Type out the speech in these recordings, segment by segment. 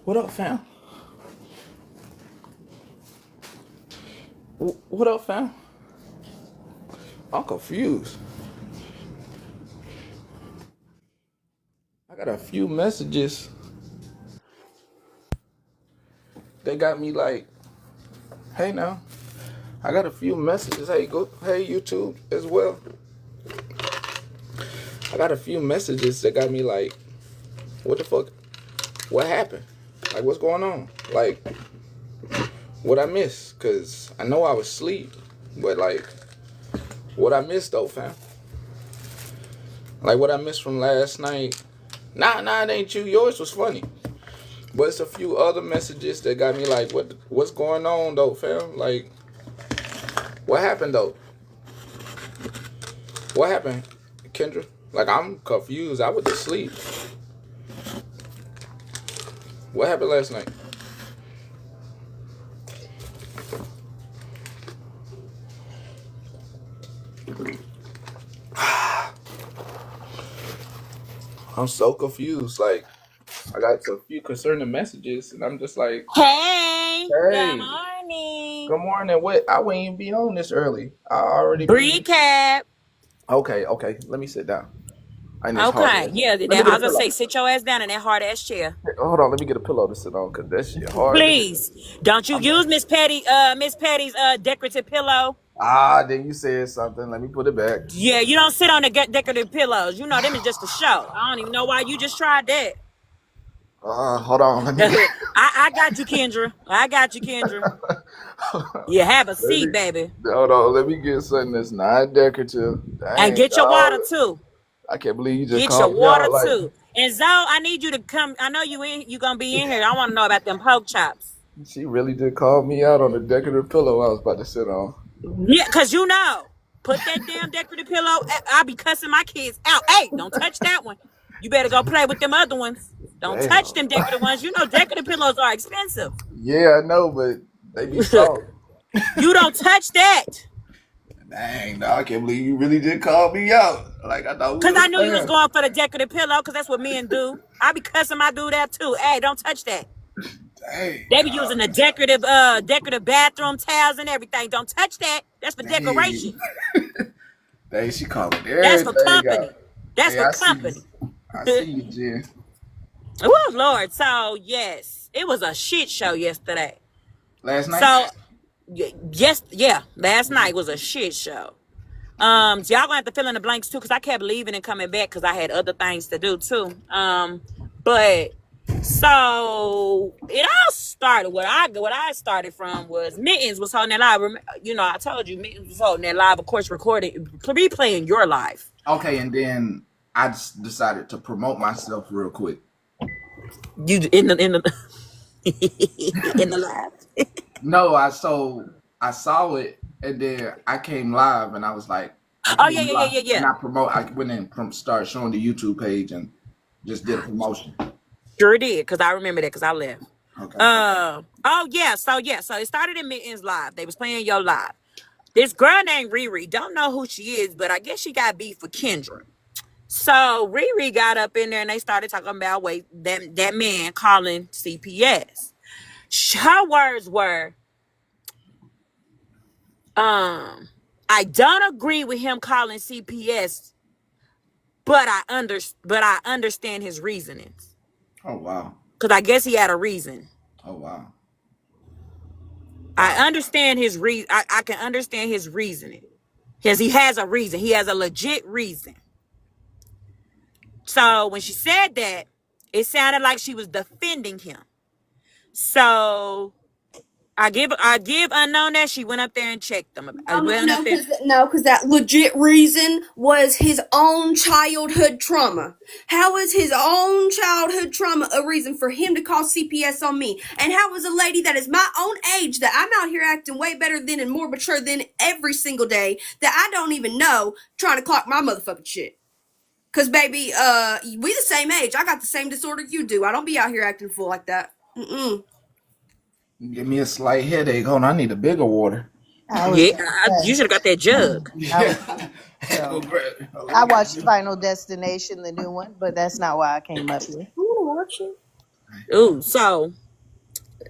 What up, fam? What up, fam? I'm confused. I got a few messages. They got me like, hey now. I got a few messages. Hey, YouTube as well. I got a few messages that got me like, what the fuck? What happened? Like, what's going on? Like, what I missed? Cause I know I was asleep, but like, what I missed though, fam? Like what I missed from last night. Nah, it ain't you. Yours was funny. But it's a few other messages that got me like, what's going on though, fam? Like, what happened though? What happened, Kendra? Like, I'm confused. I was asleep. What happened last night? I'm so confused. Like, I got a few concerning messages, and I'm just like, Hey, good hey, morning. good morning. What? I wouldn't even be on this early. I already be. Recap. Okay. Let me sit down. I need this hard Okay, ass. yeah, Let me I get a was gonna pillow. say sit your ass down in that hard ass chair. Hold on. Let me get a pillow to sit on, cause that shit hard as hell. Please don't you I'm, use Miss Patty's decorative pillow. then you said something. Let me put it back. Yeah, you don't sit on the decorative pillows. You know them is just for show. I don't even know why you just tried that. Hold on. Let me get. I got you, Kendra. I got you, Kendra. You have a let me. seat, baby, Hold on. Let me get something that's not decorative. and Dang, get your dog. water too. I can't believe you just Get your called me water out. Like, too. And Zoe, I need you to come. I know you gonna be in here. I want to know about them pork chops. she really just called me out on the decorative pillow I was about to sit on. Yeah, cause put that damn decorative pillow. I'll be cussing my kids out. Hey, don't touch that one. You better go play with them other ones. Don't touch Damn. them decorative ones. You know decorative pillows are expensive. Yeah, I know, but they be soft. You don't touch that. Dang, dog, I can't believe you really just called me out. Like, I thought we Cause I was knew you was fans. going for the decorative pillow. Cause that's what men do. I be cussing my dude out too. Hey, don't touch that. Dang, They be dog. using the decorative bathroom towels and everything. Don't touch that. That's for decoration. Dang. Dang, she calling That's for everything out. company. That's Hey, for I see you. company. I see you, Jen. Oh Lord. So yes, it was a shit show yesterday. Last night? So last night was a shit show. So y'all gonna have to fill in the blanks too, because I kept leaving and coming back because I had other things to do too. But so it all started. What I started from was Mittens was holding that live. You know, I told you Mittens was holding that live, of course, recording, replaying your life. Okay, and then I just decided to promote myself real quick. You in the in the live. No, I saw it, and then I came live, and I was like, I Oh came live, yeah. and I went in from start showing the YouTube page and just did a promotion. Sure did, because I remember that because I left. Okay. So it started in Mittens live. They was playing your live. This girl named Riri, don't know who she is, but I guess she got beef with Kendra. So Riri got up in there and they started talking about that man calling CPS. Her words were, I don't agree with him calling CPS, but I understand his reasonings. Oh wow. Because I guess he had a reason. Oh wow. I understand his reason. I can understand his reasoning. Because he has a reason. He has a legit reason. So when she said that, it sounded like she was defending him. So I give unknown that she went up there and checked them. Because that legit reason was his own childhood trauma. How is his own childhood trauma a reason for him to call CPS on me? And how is a lady that is my own age, that I'm out here acting way better than and more mature than every single day, that I don't even know, trying to clock my motherfucking shit? Because, baby, we the same age. I got the same disorder you do. I don't be out here acting full like that. Give me a slight headache. Hold on, I need a bigger water. You should have got that jug. I watched Final Destination, the new one, but that's not why I came up here. I want to watch it. Ooh, so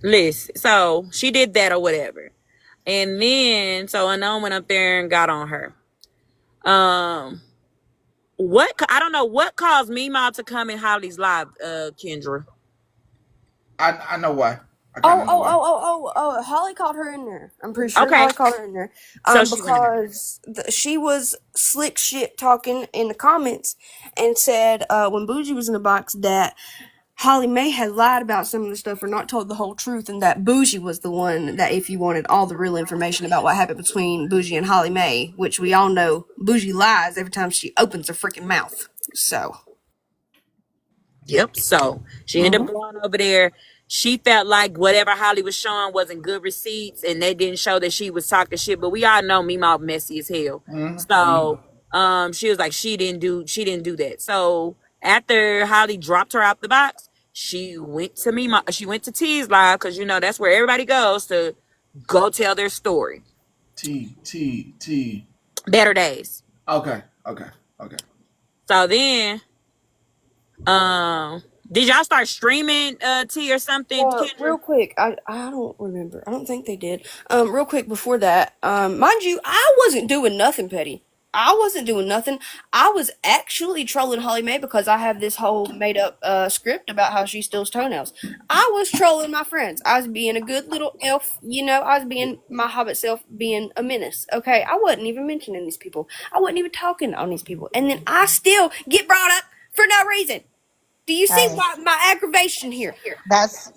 listen, so she did that or whatever. And then so Unknown went up there and got on her. Um I don't know what caused Meemaw to come in Holly's live, Kendra. I know why. I kind of know why. Holly called her in there. I'm pretty sure Okay. Holly called her in there. So she went in there. Because she was slick shit talking in the comments and said when Bougie was in the box that Holly Mae had lied about some of the stuff or not told the whole truth, and that Bougie was the one that if you wanted all the real information about what happened between Bougie and Holly Mae, which we all know Bougie lies every time she opens her freaking mouth. So. Yep. So she ended up going over there. She felt like whatever Holly was showing wasn't good receipts, and they didn't show that she was talking shit. But we all know Meemaw messy as hell. So she was like she didn't do that. So after Holly dropped her out the box, she went to Meemaw. She went to T's live because that's where everybody goes to go tell their story. T. Better Days. Okay. So then, did y'all start streaming T or something, Kendra? Real quick, I don't remember. I don't think they did. Real quick before that, mind you, I wasn't doing nothing petty. I wasn't doing nothing. I was actually trolling Holly Mae because I have this whole made up script about how she steals toenails. I was trolling my friends. I was being a good little elf, I was being my hobbit self, being a menace. Okay, I wasn't even mentioning these people. I wasn't even talking on these people, and then I still get brought up for no reason. Do you see Hey, my aggravation here?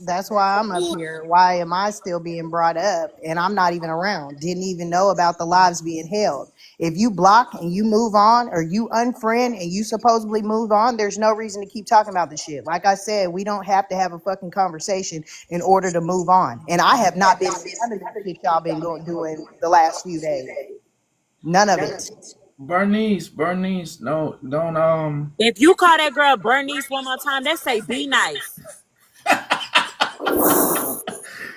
that's why I'm up here. Why am I still being brought up and I'm not even around? Didn't even know about the lives being held. If you block and you move on, or you unfriend and you supposedly move on, there's no reason to keep talking about the shit. Like I said, we don't have to have a fucking conversation in order to move on. And I have not been in none of the shit y'all been doing the last few days. None of it. Bernice, no, don't. If you call that girl Bernice one more time, they say be nice.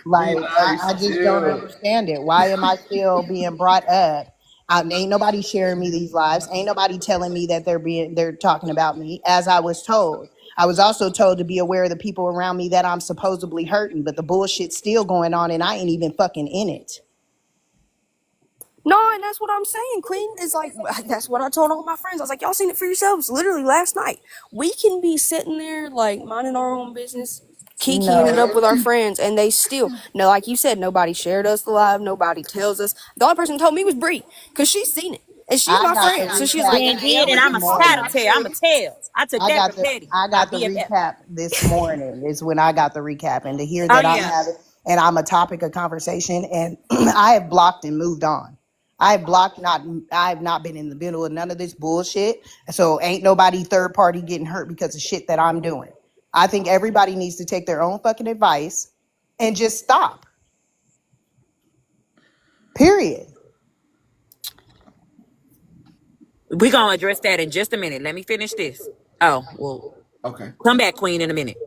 Like, Be nice, I just don't chill. understand it. Why am I still being brought up? Ain't nobody sharing me these lives. Ain't nobody telling me that they're talking about me, as I was told. I was also told to be aware of the people around me that I'm supposedly hurting, but the bullshit's still going on and I ain't even fucking in it. No, and that's what I'm saying, Queen. Is like that's what I told all my friends. I was like, y'all seen it for yourselves. Literally last night, we can be sitting there like minding our own business, kikiing it No, up with our friends, and they still no, like you said, nobody shared us live. Nobody tells us. The only person who told me was Bree, cause she's seen it and she's I my got the friend. So she was recap like, Then did, and this I'm a morning. tattletale. I'm a tell. I took that to Petty, I my got the BFF. recap this morning is when I got the recap, and to hear Oh that I'm yeah. having and I'm a topic of conversation, and I have blocked and moved on. I have not been in the middle of none of this bullshit. So ain't nobody third party getting hurt because of shit that I'm doing. I think everybody needs to take their own fucking advice and just stop. Period. We're gonna address that in just a minute. Let me finish this. Oh, well, Okay. come back, Queen, in a minute.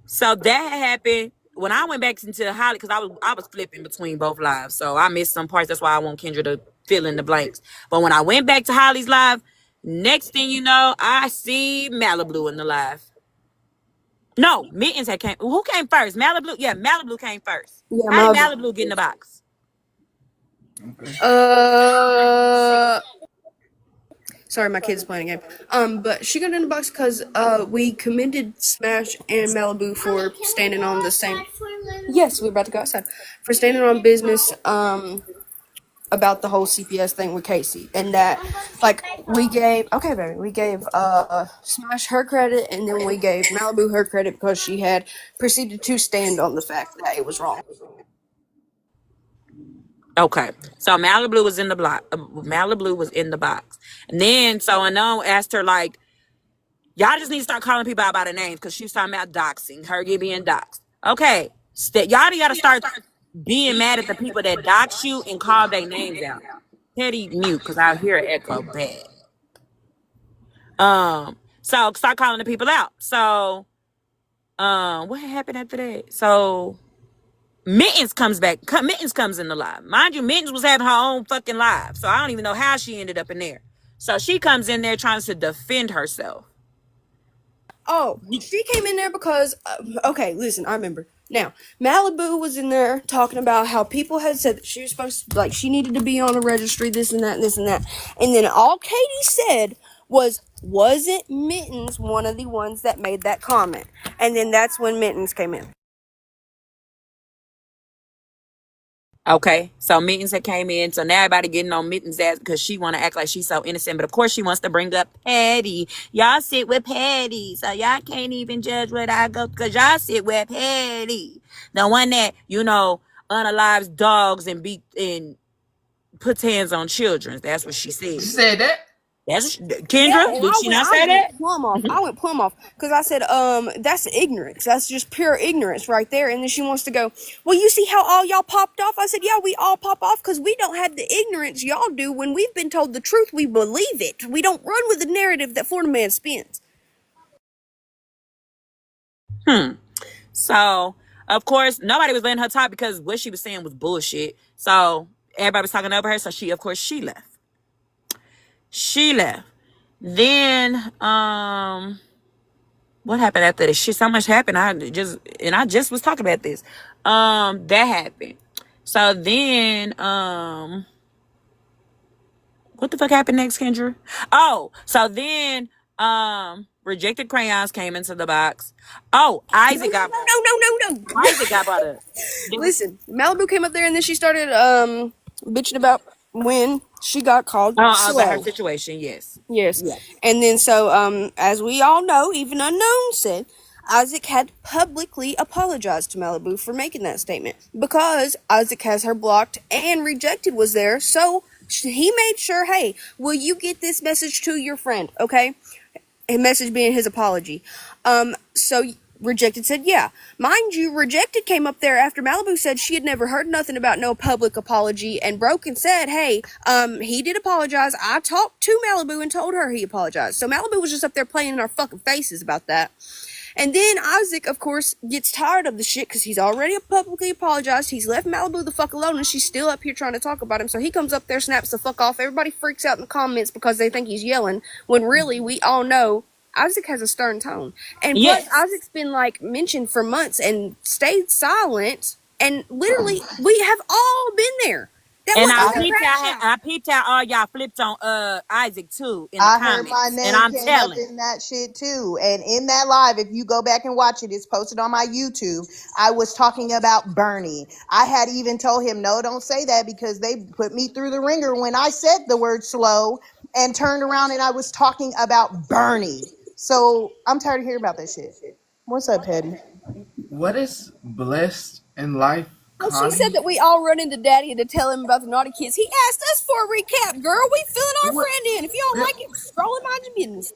So that happened when I went back into Holly because I was flipping between both lives, so I missed some parts. That's why I want Kendra to fill in the blanks. But when I went back to Holly's live, next thing you know, I see Malibu in the live. No, Mittens had came. Who came first? Malibu. Yeah, Malibu came first. yeah, How did my Malibu get in the box? Okay. Sorry, my kid's playing a game. But she got in the box because we commended Smash and Malibu for standing on the same. Yes, we're about to go outside for standing on business. About the whole CPS thing with Casey, and that like we gave Smash her credit, and then we gave Malibu her credit because she had proceeded to stand on the fact that it was wrong. Okay, so Malibu was in the block. Malibu was in the box, and then so Unknown asked her like, "Y'all just need to start calling people out by their names," because she was talking about doxing her, being doxed. Okay, y'all gotta start being mad at the people that dox you and call their names out. Petty mute because I hear an echo bad. So start calling the people out. So, what happened after that? So Mittens comes back. Mittens comes in the live. Mind you, Mittens was having her own fucking live. So I don't even know how she ended up in there. So she comes in there trying to defend herself. Oh, she came in there because okay, listen, I remember. Now, Malibu was in there talking about how people had said that she was supposed to, like, she needed to be on a registry, this and that, and this and that. And then all Katie said was, wasn't Mittens one of the ones that made that comment? And then that's when Mittens came in. Okay, so Mittens had came in, so now everybody getting on Mittens' ass because she want to act like she's so innocent, but of course she wants to bring up Patty. Y'all sit with Patty, so y'all can't even judge what I go because y'all sit with Patty, the one that unalives dogs and beat and puts hands on children. That's what she She said. said that. That's Yeah, Kendra. and Did she not I say that? went plumb off. I went plumb off because I said, that's ignorance. That's just pure ignorance right there. And then she wants to go, well, you see how all y'all popped off? I said, yeah, we all pop off because we don't have the ignorance y'all do. When we've been told the truth, we believe it. We don't run with the narrative that Florida man spins. So of course nobody was letting her talk because what she was saying was bullshit. So everybody was talking over her. So she left. She left. Then what happened after this? Shit, so much happened. I just was talking about this. That happened. So then what the fuck happened next, Kendra? Oh, so then rejected crayons came into the box. Oh, Isaac got No. Isaac got brought up. Listen, Malibu came up there and then she started bitching about when she got called About her slow. situation, yes. Yes. Yes. And then so as we all know, even Unknown said, Isaac had publicly apologized to Malibu for making that statement because Isaac has her blocked and rejected was there. So he made sure, hey, will you get this message to your friend? Okay. A message being his apology. So Rejected said, yeah. Mind you, Rejected came up there after Malibu said she had never heard nothing about no public apology, and Broken said, hey, he did apologize. I talked to Malibu and told her he apologized. So Malibu was just up there playing in our fucking faces about that. And then Isaac, of course, gets tired of the shit because he's already publicly apologized. He's left Malibu the fuck alone, and she's still up here trying to talk about him. So he comes up there, snaps the fuck off. Everybody freaks out in the comments because they think he's yelling, when really we all know Isaac has a stern tone. And plus, Yes. Isaac's been like mentioned for months and stayed silent. And literally, we have all been there. That And wasn't no crack shot. I peeped out all y'all flipped on Isaac too in the I heard comments. my And name I'm came up telling. in that shit too. And in that live, if you go back and watch it, it's posted on my YouTube. I was talking about Bernie. I had even told him, no, don't say that because they put me through the ringer when I said the word slow and turned around and I was talking about Bernie. So I'm tired of hearing about that shit. What's up, Petty? What is blessed in life, Well, Connie? she said that we all run into Daddy to tell him about the naughty kids. He asked us for a recap, girl. We filling our What? friend in. If you don't like it, scroll and mind your business.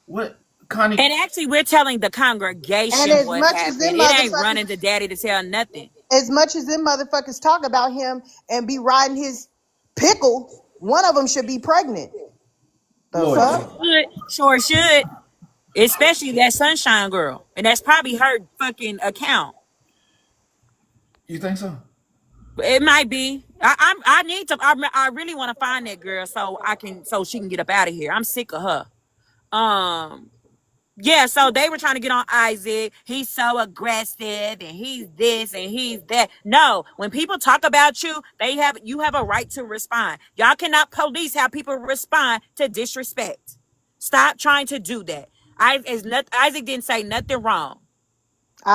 What, Connie? And actually we're telling the And congregation as what much as them happened. It ain't running motherfuckers, to daddy to tell nothing. as much as them motherfuckers talk about him and be riding his pickle, one of them should be pregnant. The Lord fuck? Jesus. Sure should. Especially that Sunshine Girl. And that's probably her fucking account. You think so? It might be. I need to. I really want to find that girl so she can get up out of here. I'm sick of her. Yeah. So they were trying to get on Isaac. He's so aggressive, and he's this and he's that. No, when people talk about you, you have a right to respond. Y'all cannot police how people respond to disrespect. Stop trying to do that. Isaac didn't say nothing wrong.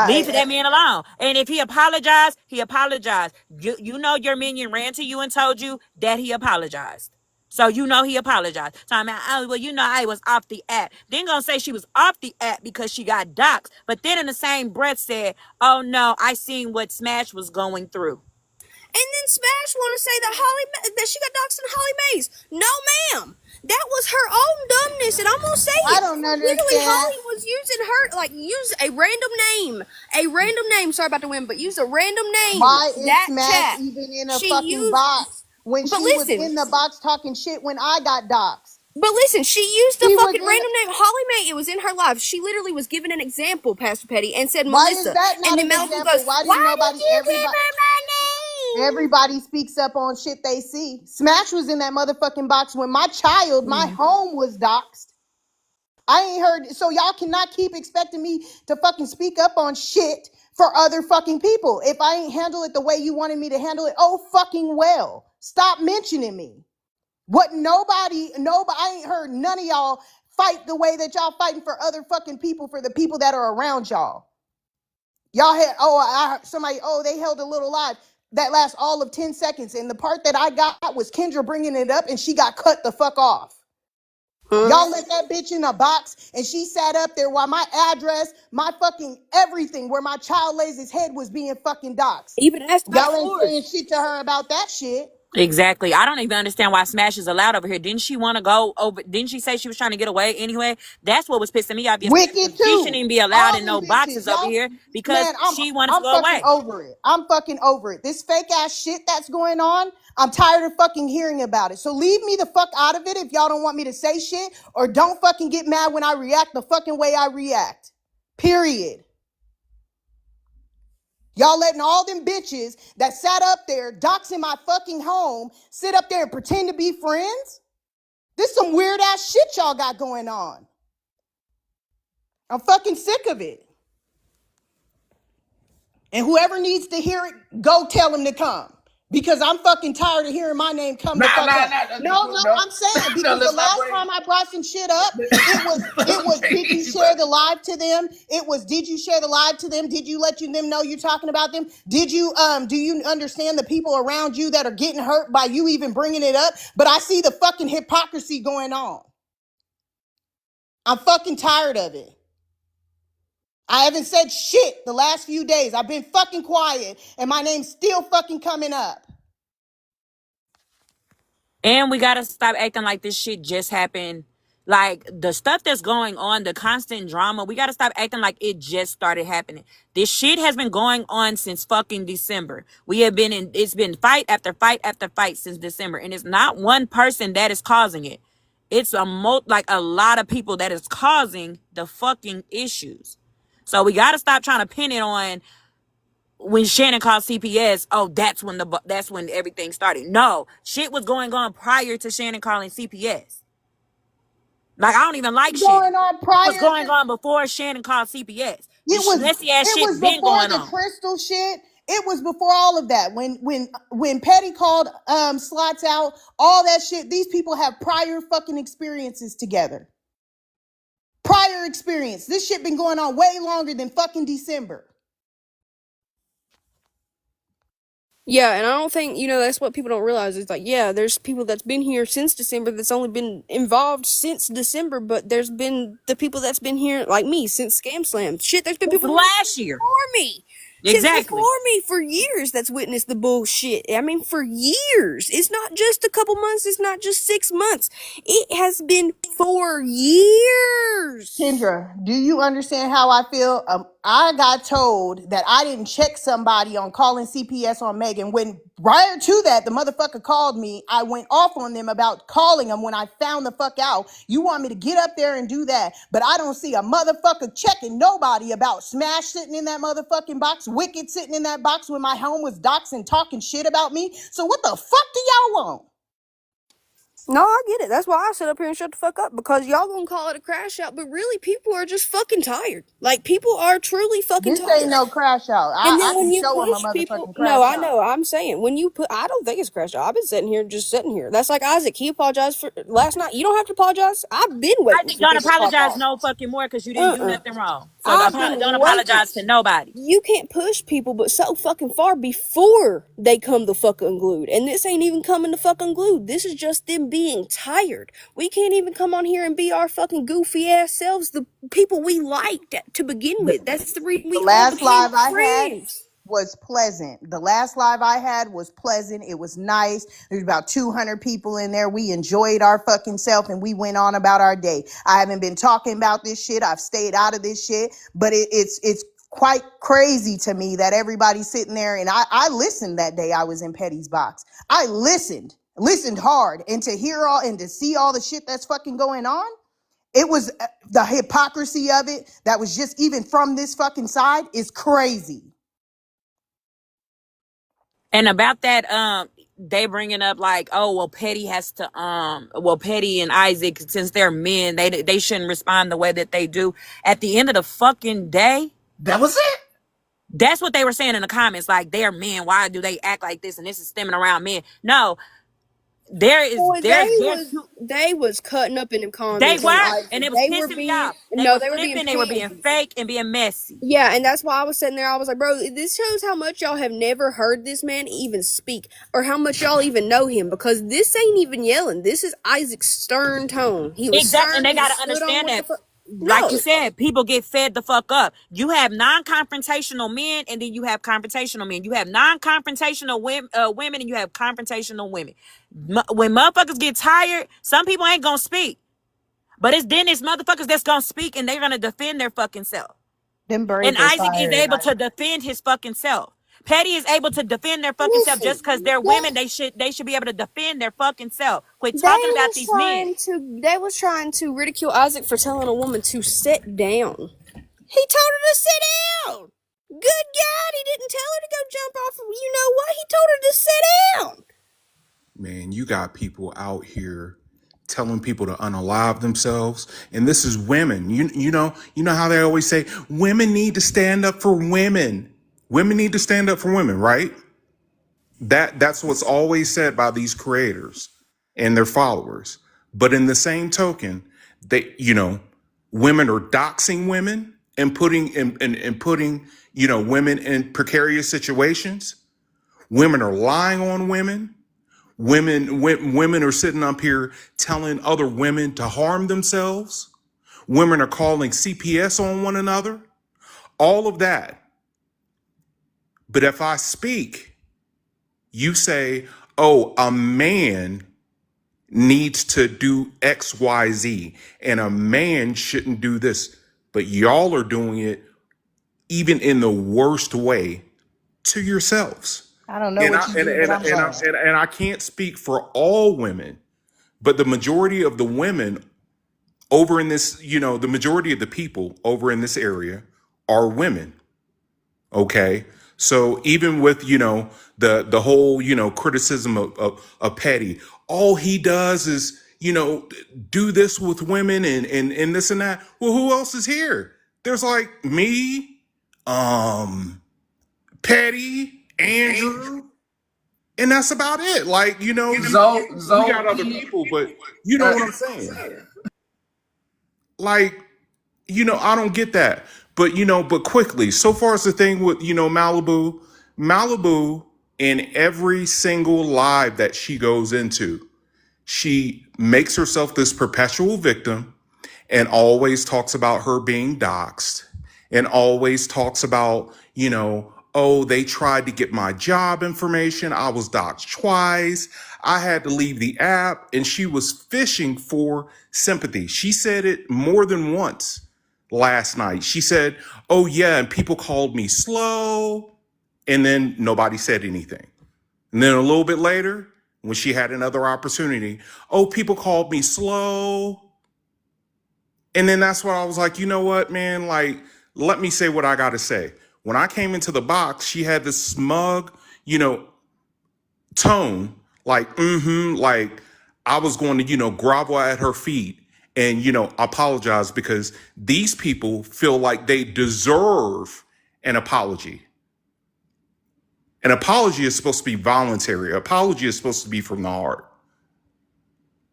Leave I, that man alone. And if he apologized, he apologized. You know your minion ran to you and told you that he apologized. So you know he apologized. So I'm like, oh, well, I was off the app. Then gonna say she was off the app because she got doxxed. But then in the same breath said, oh no, I seen what Smash was going through. And then Smash want to say that she got doxxed in Holly Mays. No, ma'am. That was her own dumbness, and I'm gonna say I it. don't Literally, understand. Holly was using use a random name. Sorry about the wind, but use a random name. Why is That Smash chat. even in a She fucking used, box when but she was listen, in the box talking shit when I got doxxed? she used the She was fucking in. random name. Holly Mae, it was in her live. She literally was giving an example, Pastor Petty, and said Why is Melissa. that not And an then Malibu example? goes, Why why did nobody? did you give her my name? Everybody speaks up on shit they see. Smash was in that motherfucking box when my child, my home was doxxed. I ain't heard. So y'all cannot keep expecting me to fucking speak up on shit for other fucking people. If I ain't handle it the way you wanted me to handle it, oh fucking well. Stop mentioning me. What nobody, I ain't heard none of y'all fight the way that y'all fighting for other fucking people, for the people that are around y'all. Y'all had, I heard somebody, they held a little live. That lasts all of 10 seconds. And the part that I got was Kendra bringing it up and she got cut the fuck off. Y'all let that bitch in a box and she sat up there while my address, my fucking everything where my child lays his head was being fucking doxxed. Even asked about Y'all ain't Ford. saying shit to her about that shit. Exactly. I don't even understand why Smash is allowed over here. Didn't she want to go over? Didn't she say she was trying to get away anyway? That's what was pissing me off yesterday. Wicked She too. shouldn't even be allowed All in them no bitches. boxes over Y'all, here because man, she wanted to I'm go fucking away. over it. I'm fucking over it. This fake ass shit that's going on, I'm tired of fucking hearing about it. So leave me the fuck out of it if y'all don't want me to say shit, or don't fucking get mad when I react the fucking way I react. Period. Y'all letting all them bitches that sat up there doxing my fucking home sit up there and pretend to be friends? This some weird ass shit y'all got going on. I'm fucking sick of it. And whoever needs to hear it, go tell them to come. Because I'm fucking tired of hearing my name come the fuck up. No, I'm saying, No, because the let's not last play. time I brought some shit up, it was did you share the live to them? It was did you share the live to them? Did you let them know you're talking about them? Did you do you understand the people around you that are getting hurt by you even bringing it up? But I see the fucking hypocrisy going on. I'm fucking tired of it. I haven't said shit the last few days. I've been fucking quiet and my name's still fucking coming up. And we gotta stop acting like this shit just happened. Like the stuff that's going on, the constant drama, we gotta stop acting like it just started happening. This shit has been going on since fucking December. It's been fight after fight after fight since December. And it's not one person that is causing it. It's like a lot of people that is causing the fucking issues. So we gotta stop trying to pin it on when Shannon called CPS, that's when everything started. No, shit was going on prior to Shannon calling CPS. Like, I don't even like Shannon. Going on It was prior going to on before Shannon called CPS. it This was messy ass it shit was been before going the on. crystal shit. It was before all of that. When Petty called slots out, all that shit, these people have prior fucking experiences together. Prior experience. This shit been going on way longer than fucking December. Yeah, and I don't think, that's what people don't realize. It's like, yeah, there's people that's been here since December that's only been involved since December, but there's been the people that's been here, like me, since Scam Slam. Shit, there's been Since people here last year. before me. Since Exactly. before me for years that's witnessed the bullshit. I mean, for years. It's not just a couple months, it's not just 6 months. It has been for years. Kendra, do you understand how I feel? I got told that I didn't check somebody on calling CPS on Megan. When prior to that, the motherfucker called me. I went off on them about calling them when I found the fuck out. You want me to get up there and do that, but I don't see a motherfucker checking nobody about Smash sitting in that motherfucking box, Wicked sitting in that box when my home was doxxed and talking shit about me. So what the fuck do y'all want? No, I get it. That's why I sit up here and shut the fuck up, because y'all gonna call it a crash out, but really people are just fucking tired. Like, people are truly fucking This ain't tired. no crash out. And I then when can you show them a push people, motherfucking no, crash I out. know, I'm saying, when you put, I don't think it's a crash out. I've been sitting here. That's like Isaac. He apologized for last night. You don't have to apologize. I've been I waiting think for don't people to pop apologize off. no fucking more because you didn't do Uh-uh. nothing wrong. So I've been don't waiting. apologize to nobody. You can't push people but so fucking far before they come the fuck unglued. And this ain't even coming to fuck unglued. This is just them being tired. We can't even come on here and be our fucking goofy ass selves, the people we liked to begin with. That's the reason The we all last became live I had friends. was pleasant. The last live I had was pleasant. It was nice. There's about 200 people in there. We enjoyed our fucking self and we went on about our day. I haven't been talking about this shit. I've stayed out of this shit, but it's quite crazy to me that everybody's sitting there, and I listened that day I was in Petty's box. I listened hard, and to hear all and to see all the shit that's fucking going on. It was the hypocrisy of it that was just even from this fucking side is crazy. And about that, they bringing up like, oh well, Petty has to Petty and Isaac, since they're men, they shouldn't respond the way that they do. At the end of the fucking day, That was it. that's what they were saying in the comments. Like, they're men. Why do they act like this? And this is stemming around men. No, Boy, there's they was cutting up in them they comments were, on Isaac. and it was They were pissing me being off. They no, were they were being flipping. They were being pansy. fake and being messy. Yeah, and that's why I was sitting there. I was like, bro, this shows how much y'all have never heard this man even speak, or how much y'all even know him, because this ain't even yelling. This is Isaac's stern tone. He was Exactly, stern. and they He gotta stood on understand what that. the fuck. Like you No, said, people get fed the fuck up. You have non-confrontational men, and then you have confrontational men. You have non-confrontational women, and you have confrontational women. When motherfuckers get tired, some people ain't gonna speak, but it's motherfuckers that's gonna speak, and they're gonna defend their fucking self. Them And birds are Isaac is fired. able to defend his fucking self. Petty is able to defend their fucking self. listen. Just because they're women, they should be able to defend their fucking self. Quit They talking about was these men. trying to ridicule Isaac for telling a woman to sit down. He told her to sit down. Good God, he didn't tell her to go jump off of, you know what? He told her to sit down. Man, you got people out here telling people to unalive themselves, and this is women. You know how they always say women need to stand up for women. Women need to stand up for women, right? That's what's always said by these creators and their followers. But in the same token, they, women are doxing women and putting, women in precarious situations. Women are lying on women. Women are sitting up here telling other women to harm themselves. Women are calling CPS on one another. All of that. But if I speak, you say, oh, a man needs to do X, Y, Z, and a man shouldn't do this. But y'all are doing it even in the worst way to yourselves. I don't know And what I you do, but I'm lost. and I can't speak for all women, but the majority of the women over in this, the majority of the people over in this area are women. Okay. So even with, the whole, criticism of Petty, all he does is, do this with women and this and that. Well, who else is here? There's like me, Petty, Andrew, and that's about it. Like, we got other people, but you know what I'm saying? Like, I don't get that. But quickly, so far as the thing with, Malibu in every single live that she goes into, she makes herself this perpetual victim and always talks about her being doxxed and always talks about, oh, they tried to get my job information. I was doxxed twice. I had to leave the app, and she was fishing for sympathy. She said it more than once last night. She said, oh yeah, and people called me slow, and then nobody said anything. And then a little bit later, when she had another opportunity, oh, people called me slow. And then that's why I was like, you know what, man, like, let me say what I got to say. When I came into the box, she had this smug, tone, like, like I was going to, grovel at her feet and, apologize, because these people feel like they deserve an apology. An apology is supposed to be voluntary. Apology is supposed to be from the heart.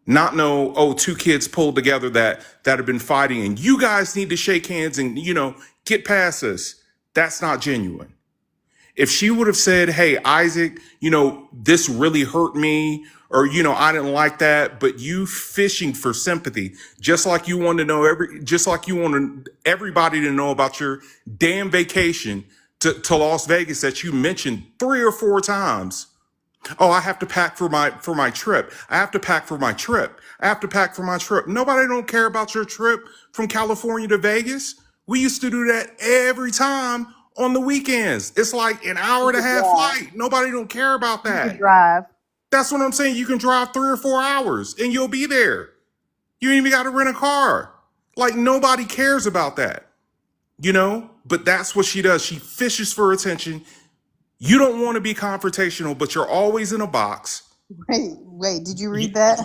Not no, oh, two kids pulled together that have been fighting and you guys need to shake hands and, get past this. That's not genuine. If she would have said, hey, Isaac, this really hurt me, or, I didn't like that, but you fishing for sympathy, just like you want everybody to know about your damn vacation to Las Vegas that you mentioned 3 or 4 times. Oh, I have to pack for my trip. I have to pack for my trip. I have to pack for my trip. Nobody don't care about your trip from California to Vegas. We used to do that every time on the weekends. It's like an hour and a half flight. Nobody don't care about You that. could drive. That's what I'm saying. You can drive 3 or 4 hours and you'll be there. You ain't even got to rent a car. Like, nobody cares about that, But that's what she does. She fishes for attention. You don't want to be confrontational, but you're always in a box. Wait, did you read You, that?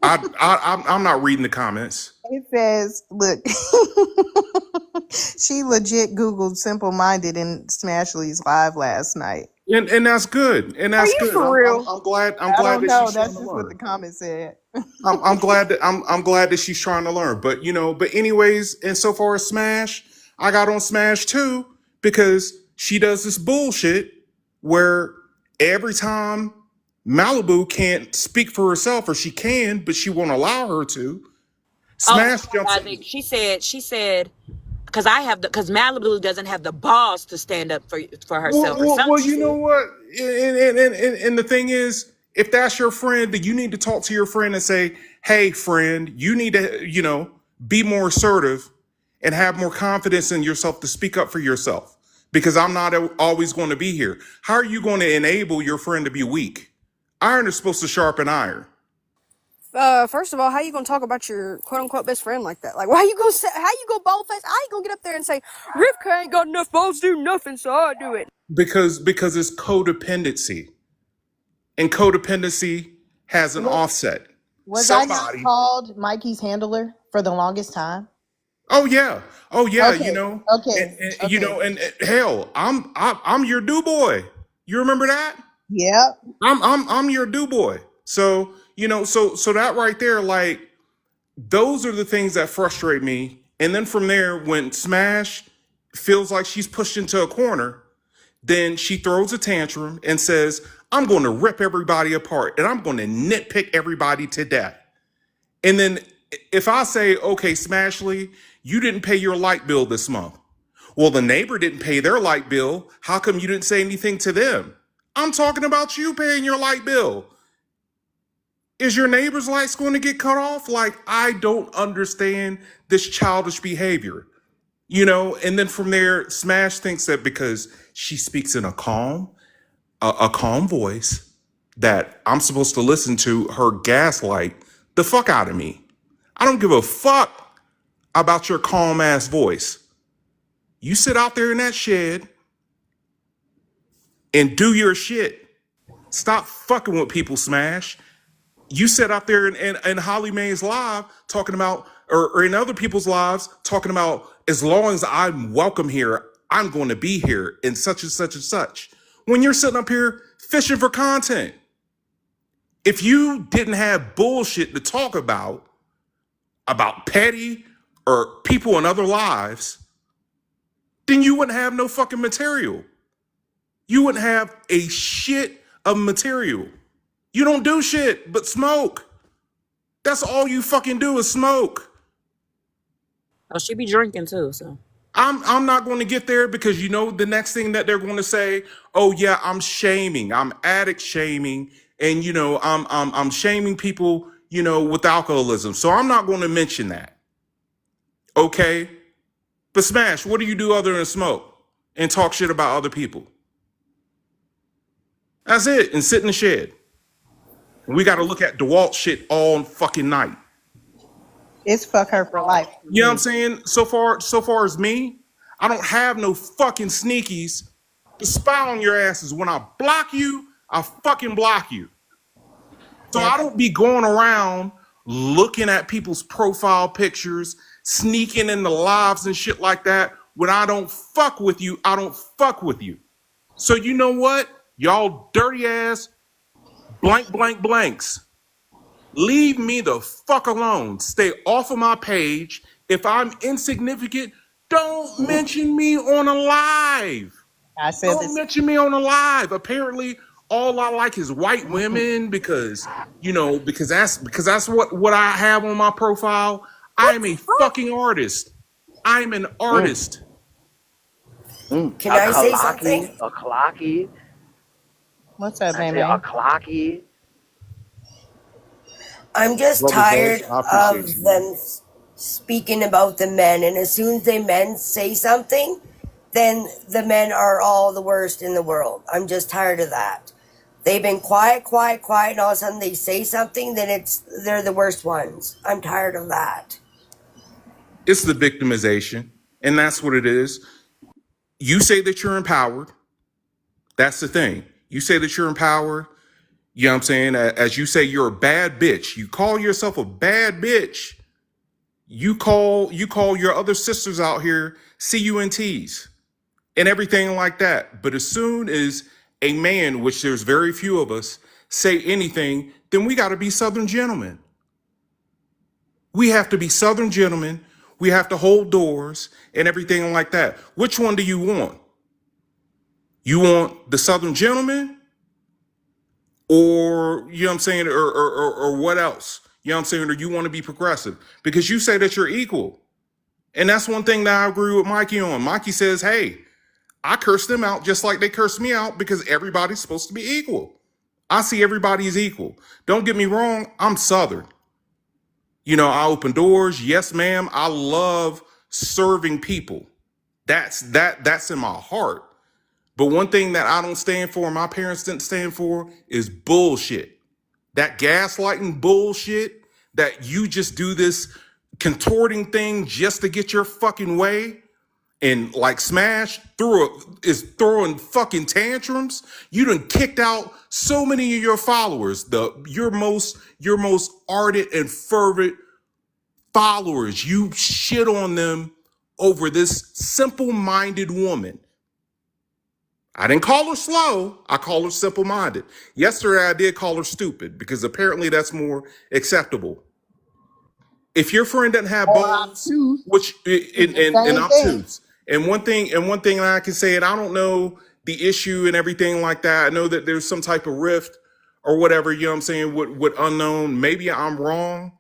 I'm not reading the comments. It says, look, she legit Googled simple minded in Smashly's live last night. And that's good. And Are that's you good. for real? I'm I glad don't that know. she's trying That's to just what learn. the comment said. I'm glad that she's trying to learn. But but anyways, and so far as Smash, I got on Smash too because she does this bullshit where every time Malibu can't speak for herself, or she can, but she won't allow her to, Oh, Smash jumps I in. think she said, because Malibu doesn't have the balls to stand up for herself or something. Well, She you know said. what? And the thing is, if that's your friend, then you need to talk to your friend and say, hey, friend, you need to, be more assertive and have more confidence in yourself to speak up for yourself because I'm not always going to be here. How are you going to enable your friend to be weak? Iron is supposed to sharpen iron. First of all, how you gonna talk about your quote unquote best friend like that? Like, why you gonna say? How you gonna boldface? How you gonna get up there and say Rivka ain't got enough balls to do nothing, so I do it? Because it's codependency. And codependency has an What, offset. was I not Somebody. called Mikey's handler for the longest time? Oh yeah, oh yeah. Okay, okay, okay. And hell, I'm your do boy. You remember that? Yep. I'm your do boy. So so that right there, like those are the things that frustrate me. And then from there, when Smash feels like she's pushed into a corner, then she throws a tantrum and says, "I'm going to rip everybody apart and I'm going to nitpick everybody to death." And then if I say, okay, Smashly, you didn't pay your light bill this month. Well, the neighbor didn't pay their light bill. How come you didn't say anything to them? I'm talking about you paying your light bill. Is your neighbor's lights going to get cut off? Like, I don't understand this childish behavior. And then from there, Smash thinks that because she speaks in a calm voice, that I'm supposed to listen to her gaslight the fuck out of me. I don't give a fuck about your calm ass voice. You sit out there in that shed and do your shit. Stop fucking with people, Smash. You sit out there in Holly Mae's live talking about, or in other people's lives talking about, as long as I'm welcome here, I'm going to be here in such and such and such. When you're sitting up here fishing for content, if you didn't have bullshit to talk about petty or people in other lives, then you wouldn't have no fucking material. You wouldn't have a shit of material. You don't do shit but smoke. That's all you fucking do is smoke. Oh, she be drinking too, so. I'm not going to get there because the next thing that they're going to say, oh yeah, I'm shaming, I'm addict shaming, and I'm shaming people, with alcoholism. So I'm not going to mention that. Okay? But Smash, what do you do other than smoke and talk shit about other people? That's it, and sit in the shed. And we got to look at DeWalt shit all fucking night. It's fuck her for life. For You know what I'm me. saying? So far as me, I don't have no fucking sneakies to spy on your asses. When I block you, I fucking block you. So I Yep. don't be going around looking at people's profile pictures, sneaking in the lives and shit like that. When I don't fuck with you, I don't fuck with you. So you know what? Y'all dirty ass blanks. Leave me the fuck alone. Stay off of my page. If I'm insignificant, don't mention me on a live. I said Don't this. mention me on a live. Apparently, all I like is white women because that's what I have on my profile. I am a fucking artist. I'm an artist. Can A I say clocky, something? a clocky. What's up, I man, say a man? clocky. I'm just Brother tired Buzz, I appreciate of you, man. them speaking about the men, and as soon as the men say something, then the men are all the worst in the world. I'm just tired of that. They've been quiet, and all of a sudden they say something, then they're the worst ones. I'm tired of that. It's the victimization, and that's what it is. You say that you're empowered. That's the thing. You say that you're empowered. You know what I'm saying? As you say, you're a bad bitch. You call yourself a bad bitch. You call your other sisters out here CUNTs and everything like that. But as soon as a man, which there's very few of us, say anything, then we got to be Southern gentlemen. We have to be Southern gentlemen. We have to hold doors and everything like that. Which one do you want? You want the Southern gentleman, or you know what I'm saying, or what else? You know what I'm saying? Or you want to be progressive? Because you say that you're equal. And that's one thing that I agree with Mikey on. Mikey says, hey, I curse them out just like they curse me out because everybody's supposed to be equal. I see everybody as equal. Don't get me wrong, I'm Southern. You know, I open doors. Yes, ma'am. I love serving people. That's in my heart. But one thing that I don't stand for, and my parents didn't stand for, is bullshit. That gaslighting bullshit, that you just do this contorting thing just to get your fucking way, and like Smash is throwing fucking tantrums. You done kicked out so many of your followers, your most ardent and fervent followers. You shit on them over this simple-minded woman. I didn't call her slow. I call her simple-minded. Yesterday, I did call her stupid because apparently that's more acceptable. If your friend doesn't have Or balls, obtuse. which It's the and same thing. obtuse, and one thing I can say, and I don't know the issue and everything like that. I know that there's some type of rift or whatever. You know what I'm saying? With unknown, maybe I'm wrong,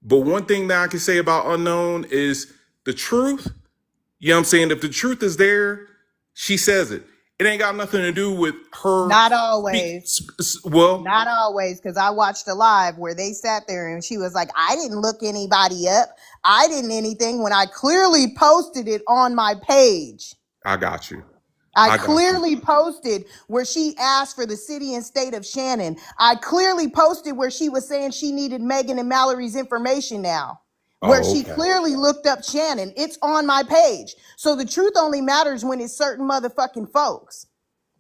but one thing that I can say about unknown is the truth. You know what I'm saying? If the truth is there, she says it. It ain't got nothing to do with her. Not always. Well, Not always, because I watched a live where they sat there and she was like, I didn't look anybody up. I didn't anything when I clearly posted it on my page. I got you. I got clearly posted where she asked for the city and state of Shannon. I clearly posted where she was saying she needed Megan and Mallory's information now. Where she clearly looked up Shannon. It's on my page. So the truth only matters when it's certain motherfucking folks.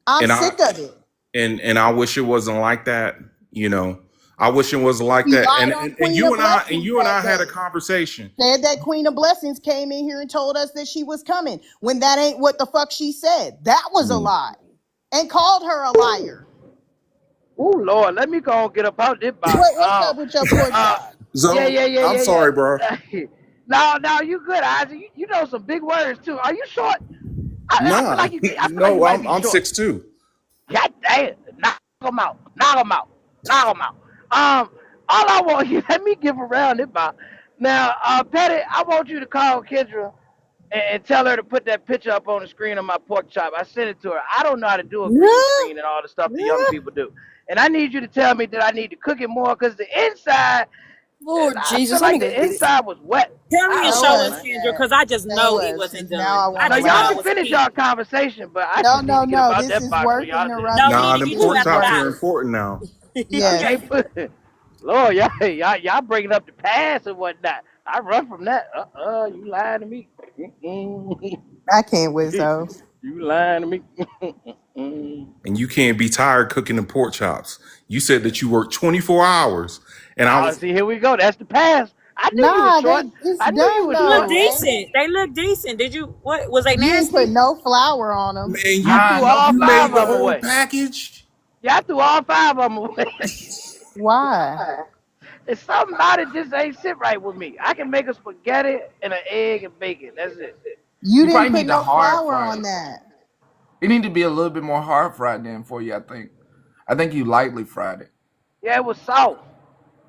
I'm sick of it. And I wish it wasn't like that. You know, I wish it wasn't like She that. lied And on and Queen you of and I Blessings had a that day. conversation. Said that Queen of Blessings came in here and told us that she was coming when that ain't what the fuck she said. That was a lie. And called her a liar. Oh Lord, let me go and get up out this box. What's up with your pork chop? So I'm sorry, bro. No, you good, Isaac. You know some big words too. Are you short? I feel Nah, like I feel like you no, might be I'm short. 6'2". God damn, knock them out, knock them out, knock them out. All I want you, let me give around this box. Now, Petty, I want you to call Kendra and tell her to put that picture up on the screen of my pork chop. I sent it to her. I don't know how to do a green screen and all the stuff the young people do. And I need you to tell me that I need to cook it more because the inside, Lord I feel Jesus, let me like go the get it. inside was wet. Tell me I and don't Show show know, us, us man. Kendra, that. because I just Show know he us, wasn't because now I done. I want No, to just y'all know it can watch. was finish pink. y'all conversation, but I No, just need no, to get no. about This that is box so work y'all can. No, interrupted. we need Nah, to the get you pork out the chops are box. important now. I Yes. can't put. Lord, y'all bringing up the past and whatnot. I run from that. You lying to me. I can't with so. You lying to me. And you can't be tired cooking the pork chops. You said that you worked 24 hours, and I Oh, was see, here we go. That's the past. I knew you were Nah, short. it's I knew you done were They look short. though. Ain't it? decent. They look decent. Did you, what, was they You ain't put nasty? no flour on them. man. I threw all You five made the of them whole away. package. Yeah, I threw all five of them away. Why? It's something about it just ain't sit right with me. I can make a spaghetti and an egg and bacon. That's it. You You didn't probably put need to no hard flour fry on it. that. It need to be a little bit more hard fried than for you, I think. I think you lightly fried it. Yeah, it was soft.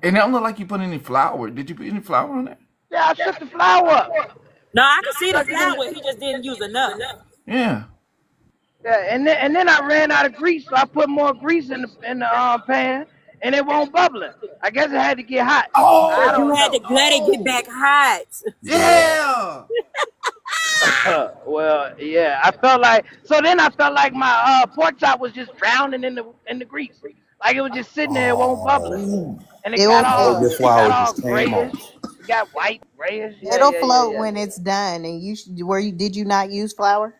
And it don't look like you put any flour. Did you put any flour on it? Yeah, I shook the flour up. No, I can see the Stuck it in. flour. He just didn't use enough. Yeah. Yeah, and then I ran out of grease, so I put more grease in the pan, and it won't bubbling. I guess it had to get hot. I You don't Oh, had to know. let it get back hot. yeah. Well, yeah, I felt like so. Then I felt like my pork chop was just drowning in the grease, like it was just sitting there, it won't bubbling, Oh, and it It got will oh, all your float. it got flour all just came grayish. off. It got white, grayish. Yeah, It'll yeah, yeah, float yeah. when it's done. And you did you not use flour?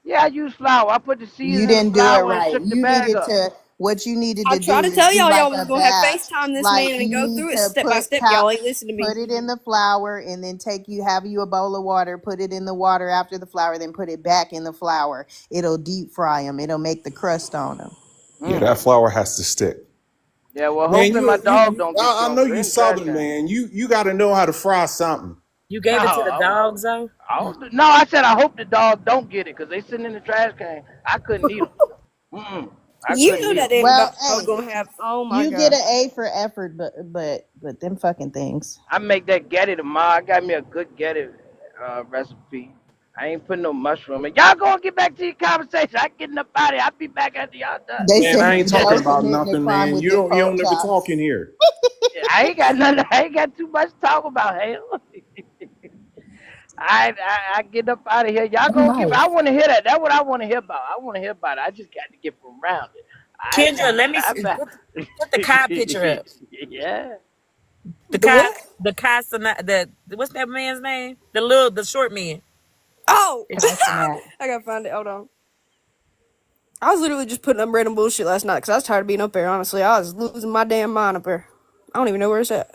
Yeah, I use flour. I put the seeds You in the didn't do it flour and right. shook the You bag needed up. to, what you needed I to tried do to is tell do y'all like was a gonna have batch. FaceTime this Like man and you go need through it to step by step. Y'all ain't listening to me. put it in the flour and then have you a bowl of water, put it in the water after the flour, then put it back in the flour. It'll deep fry them. It'll make the crust on them. Yeah, Mm. that flour has to stick. Yeah, well, Man, hopefully my dog don't get I killed know because you in the trash Southern, can. man. You got to know how to fry something. You No, gave it to the dogs, though? no, I said I hope the dog don't get it because they sitting in the trash can. I couldn't eat them. I You couldn't knew eat that them. damn Well, dog hey, gonna have. Oh my you get god. an A for effort, but them fucking things. I make that get it tomorrow. I got me a good get it recipe. I ain't putting no mushroom in. Y'all go and get back to your conversation. I getting up out of here. I'll be back after y'all done. They Man, said I ain't talking Joe about committing a nothing, crime man. with them You pork don't never talk chops. in here. I ain't got nothing. I ain't got too much to talk about. Hell. I get up out of here. Y'all Oh go my. give. I want to hear that. That's what I want to hear about. I want to hear about it. I just got to get from around it. Kendra, let me I put the Kai picture up. yeah. The The Kai, what? what's that man's name? The short man. Oh, That's Matt. I gotta find it. Hold on. I was literally just putting up random bullshit last night because I was tired of being up there. Honestly, I was losing my damn mind up there. I don't even know where it's at.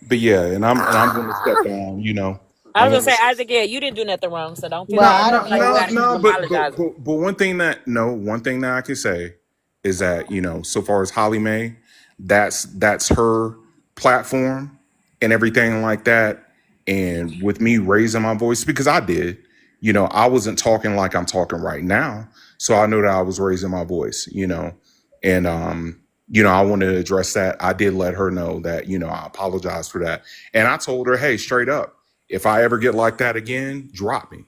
But yeah, and I'm going to step down. I I'm was gonna going say, to. Isaac, yeah, you didn't do nothing wrong, so don't feel Well, bad. I No, Don't no, don't feel like know you no, what gotta keep no. he. apologizing. But one thing that I could say is that so far as Holly Mae, that's her platform and everything like that. And with me raising my voice because I did, I wasn't talking like I'm talking right now, so I know that I was raising my voice, and I wanted to address that. I did let her know that I apologize for that, and I told her, hey, straight up, if I ever get like that again, drop me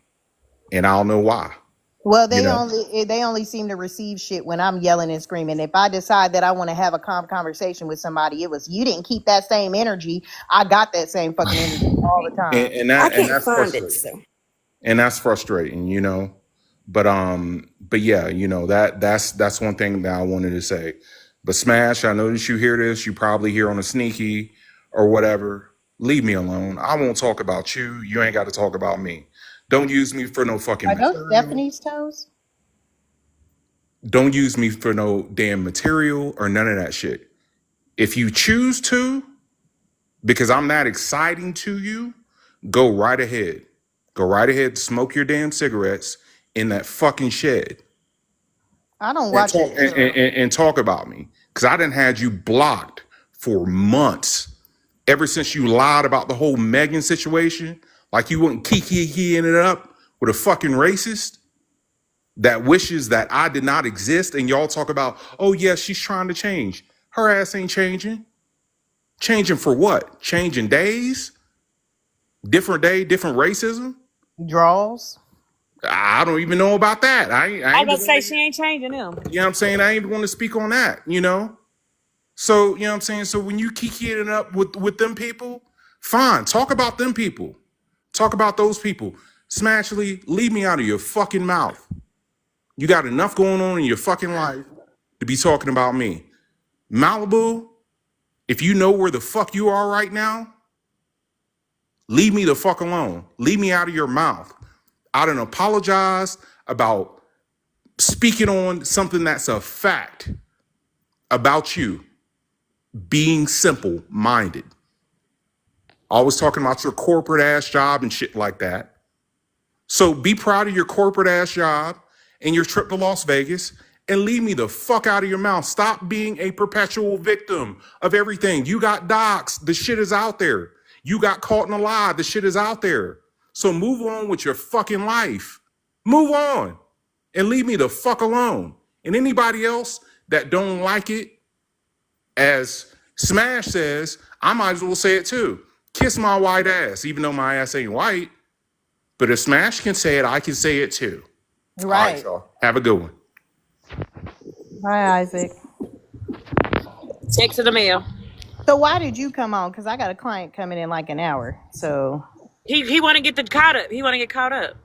and I'll know why. Well, You know, they only seem to receive shit when I'm yelling and screaming. If I decide that I want to have a calm conversation with somebody, it was you didn't keep that same energy. I got that same fucking energy all the and, time. and I that and can't that's find it. frustrating. So And that's frustrating, But yeah, that's one thing that I wanted to say. But Smash, I know that you hear this. You probably hear on a sneaky or whatever. Leave me alone. I won't talk about you. You ain't got to talk about me. Don't use me for no fucking Are those material. Stephanie's toes? Don't use me for no damn material or none of that shit. If you choose to, because I'm not exciting to you, go right ahead. Go right ahead, smoke your damn cigarettes in that fucking shed I don't and watch talk it. and talk about me. Because I done had you blocked for months. Ever since you lied about the whole Megan situation, like you wouldn't kiki it up with a fucking racist that wishes that I did not exist, and y'all talk about, oh yeah, she's trying to change. Her ass ain't changing. Changing for what? Changing days? Different day, different racism? Draws. I don't even know about that. I I ain't was the gonna one say to, she ain't changing them. you know what I'm saying? I ain't want to speak on that. So, you know what I'm saying? So when you kiki it up with them people, fine. Talk about them people. Talk about those people. Smashly, leave me out of your fucking mouth. You got enough going on in your fucking life to be talking about me. Malibu, if you know where the fuck you are right now, leave me the fuck alone. Leave me out of your mouth. I done apologize about speaking on something that's a fact about you being simple minded. Always talking about your corporate ass job and shit like that. So be proud of your corporate ass job and your trip to Las Vegas and leave me the fuck out of your mouth. Stop being a perpetual victim of everything. You got docs. The shit is out there. You got caught in a lie. The shit is out there. So move on with your fucking life. Move on and leave me the fuck alone. And anybody else that don't like it, as Smash says, I might as well say it too. Kiss my white ass, even though my ass ain't white. But if Smash can say it, I can say it too. All right, Right. y'all. Have a good one. Hi, Isaac. Check to the mail. So why did you come on? Because I got a client coming in like an hour. So He want to get caught up. He want to get caught up.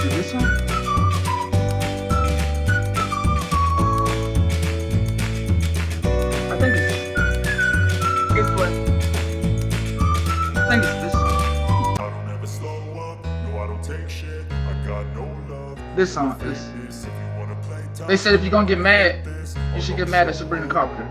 Is this on? This song. They said if you're gonna get mad, you should get mad at Sabrina Carpenter.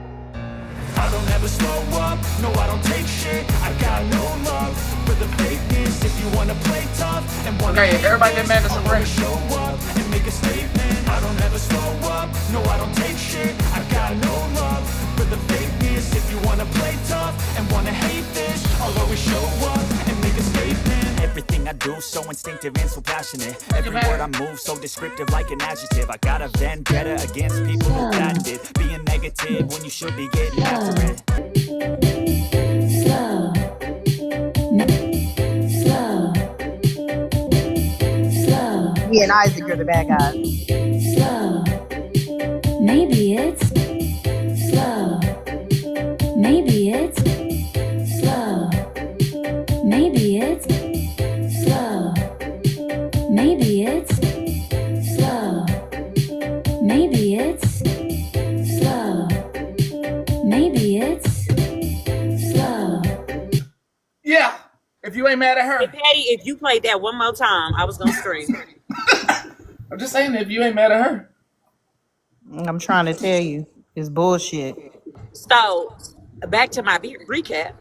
I don't ever slow up, no I don't take shit. I got no love for the fakeness. If you wanna play tough and wanna Okay, everybody get mad at Sabrina. show up and make a statement. I don't ever slow up, no I don't take shit. I got no love for the fakeness. If you wanna play tough and wanna hate this, I'll always show up and make a statement. Everything I do so instinctive and so passionate. Every word I move so descriptive like an adjective. I got a vendetta against people who patented being negative when you should be getting after it. Slow. Slow. Slow. Me and Isaac are the bad guys. Slow. Maybe it's slow. Maybe it's slow. Maybe it's slow. Maybe it's slow. Maybe it's slow. Maybe it's slow. Yeah. If you ain't mad at her. Hey, Patty, if you played that one more time, I was gonna scream. I'm just saying if you ain't mad at her. I'm trying to tell you, it's bullshit. So back to my recap.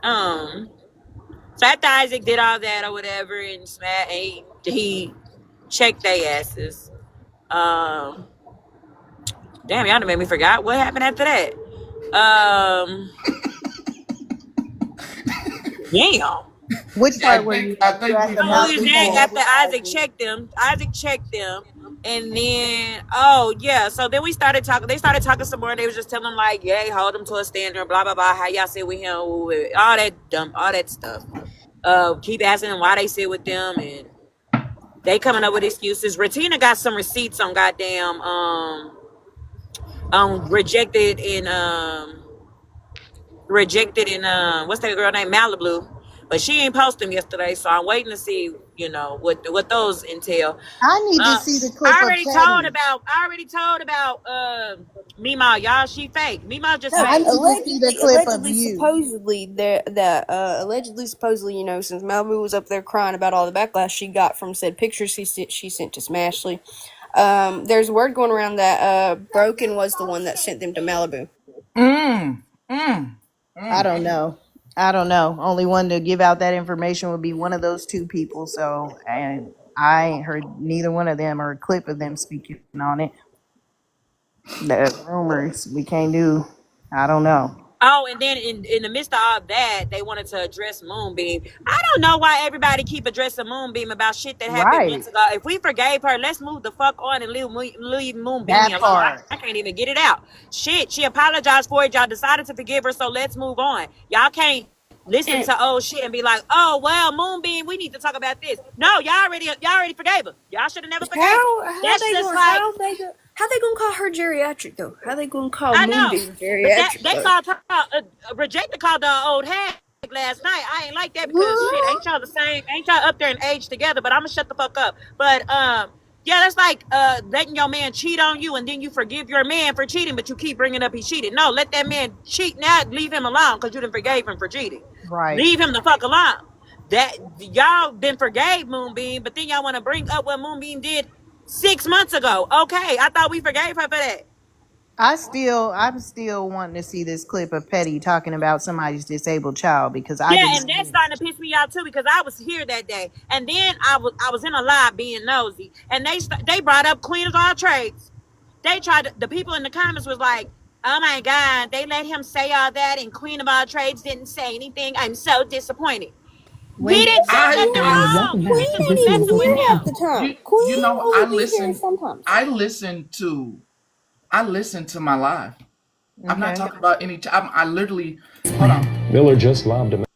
So after Isaac did all that or whatever, and he checked their asses. Damn, y'all done made me forgot what happened after that. Damn. Which part were you? I think we After Isaac checked them, and then so then we started talking. They started talking some more, and they was just telling them like, yeah, hold them to a standard, blah blah blah. How y'all sit with him, all that stuff. Keep asking them why they sit with them, and they coming up with excuses. Retina got some receipts on goddamn rejected in what's that girl named Malibu, but she ain't post them yesterday, so I'm waiting to see what those entail. I need to see the clip. I already told about Mima, y'all. She fake. Mima just fake. Allegedly, supposedly, since Malibu was up there crying about all the backlash she got from said pictures she sent to Smashley, there's word going around that Broken was the one that sent them to Malibu. I don't know. Only one to give out that information would be one of those two people. So, and I ain't heard neither one of them or a clip of them speaking on it. The rumors we can't do. I don't know. Oh, and then in the midst of all that, they wanted to address Moonbeam. I don't know why everybody keep addressing Moonbeam about shit that happened months ago. If we forgave her, let's move the fuck on and leave Moonbeam alone. I can't even get it out. Shit, she apologized for it. Y'all decided to forgive her, so let's move on. Y'all can't listen to old shit and be like, oh well, Moonbeam, we need to talk about this. No, y'all already forgave her. Y'all should have never forgave her. That's just like. How they gonna call her geriatric though? How they gonna call Moonbeam geriatric? They called her Rejected called her old hag last night. I ain't like that because shit, ain't y'all the same? Ain't y'all up there in age together? But I'm gonna shut the fuck up. But yeah, that's like letting your man cheat on you and then you forgive your man for cheating, but you keep bringing up he cheated. No, let that man cheat now. Leave him alone because you done forgave him for cheating. Right. Leave him the fuck alone. That y'all been forgave Moonbeam, but then y'all want to bring up what Moonbeam did 6 months ago. Okay, I thought we forgave her for that. I'm still wanting to see this clip of Petty talking about somebody's disabled child because and that's starting to piss me off too because I was here that day, and then I was in a live being nosy, and they brought up Queen of All Trades. The people in the comments was like, oh my God, they let him say all that, and Queen of All Trades didn't say anything. I'm so disappointed. He didn't say nothing wrong. Queen ain't even here half the time. Queen only be here sometimes. I listen to my live. Okay. I'm not talking about any time. I literally hold on. Miller just lobbed him.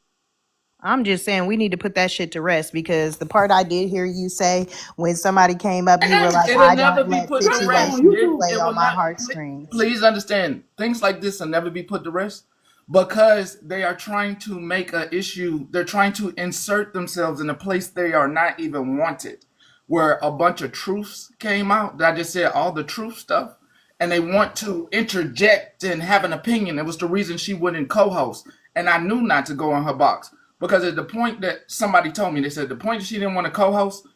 I'm just saying we need to put that shit to rest because the part I did hear you say when somebody came up, you were like, I don't let situations play on my heartstrings. Please understand, things like this will never be put to rest because they are trying to make an issue. They're trying to insert themselves in a place they are not even wanted, where a bunch of truths came out. I just said all the truth stuff. And they want to interject and have an opinion. It was the reason she wouldn't co-host. And I knew not to go in her box. Because at the point that somebody told me, they said the point that she didn't want to co-host,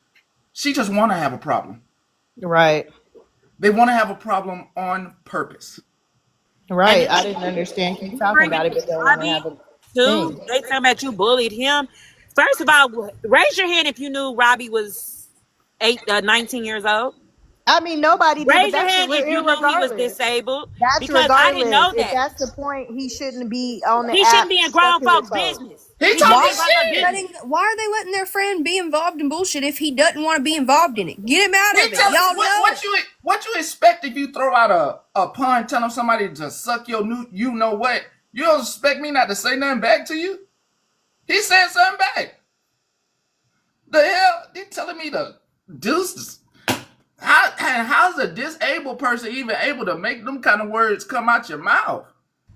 she just want to have a problem. Right. They want to have a problem on purpose. And Right. then I didn't understand you you talking bringing about it, in but don't want to Robbie have a too. thing. They talking about you bullied him. First of all, raise your hand if you knew Robbie was 19 years old. I mean, nobody did, but Raise your that's hand if you knew he was irregardless. disabled, That's because I didn't regardless. know If that. that's the point, he shouldn't be on the He app shouldn't be in grown sucking the folks' toes. business. He He shouldn't be talking in grown folks' shit. business. Why are they letting their friend be involved in bullshit if he doesn't want to be involved in it? Get him out He of it. tell Y'all know. what you expect if you throw out a pun telling somebody to suck your new you know what? You don't expect me not to say nothing back to you? He said something back. The hell? He telling me to do how's a disabled person even able to make them kind of words come out your mouth?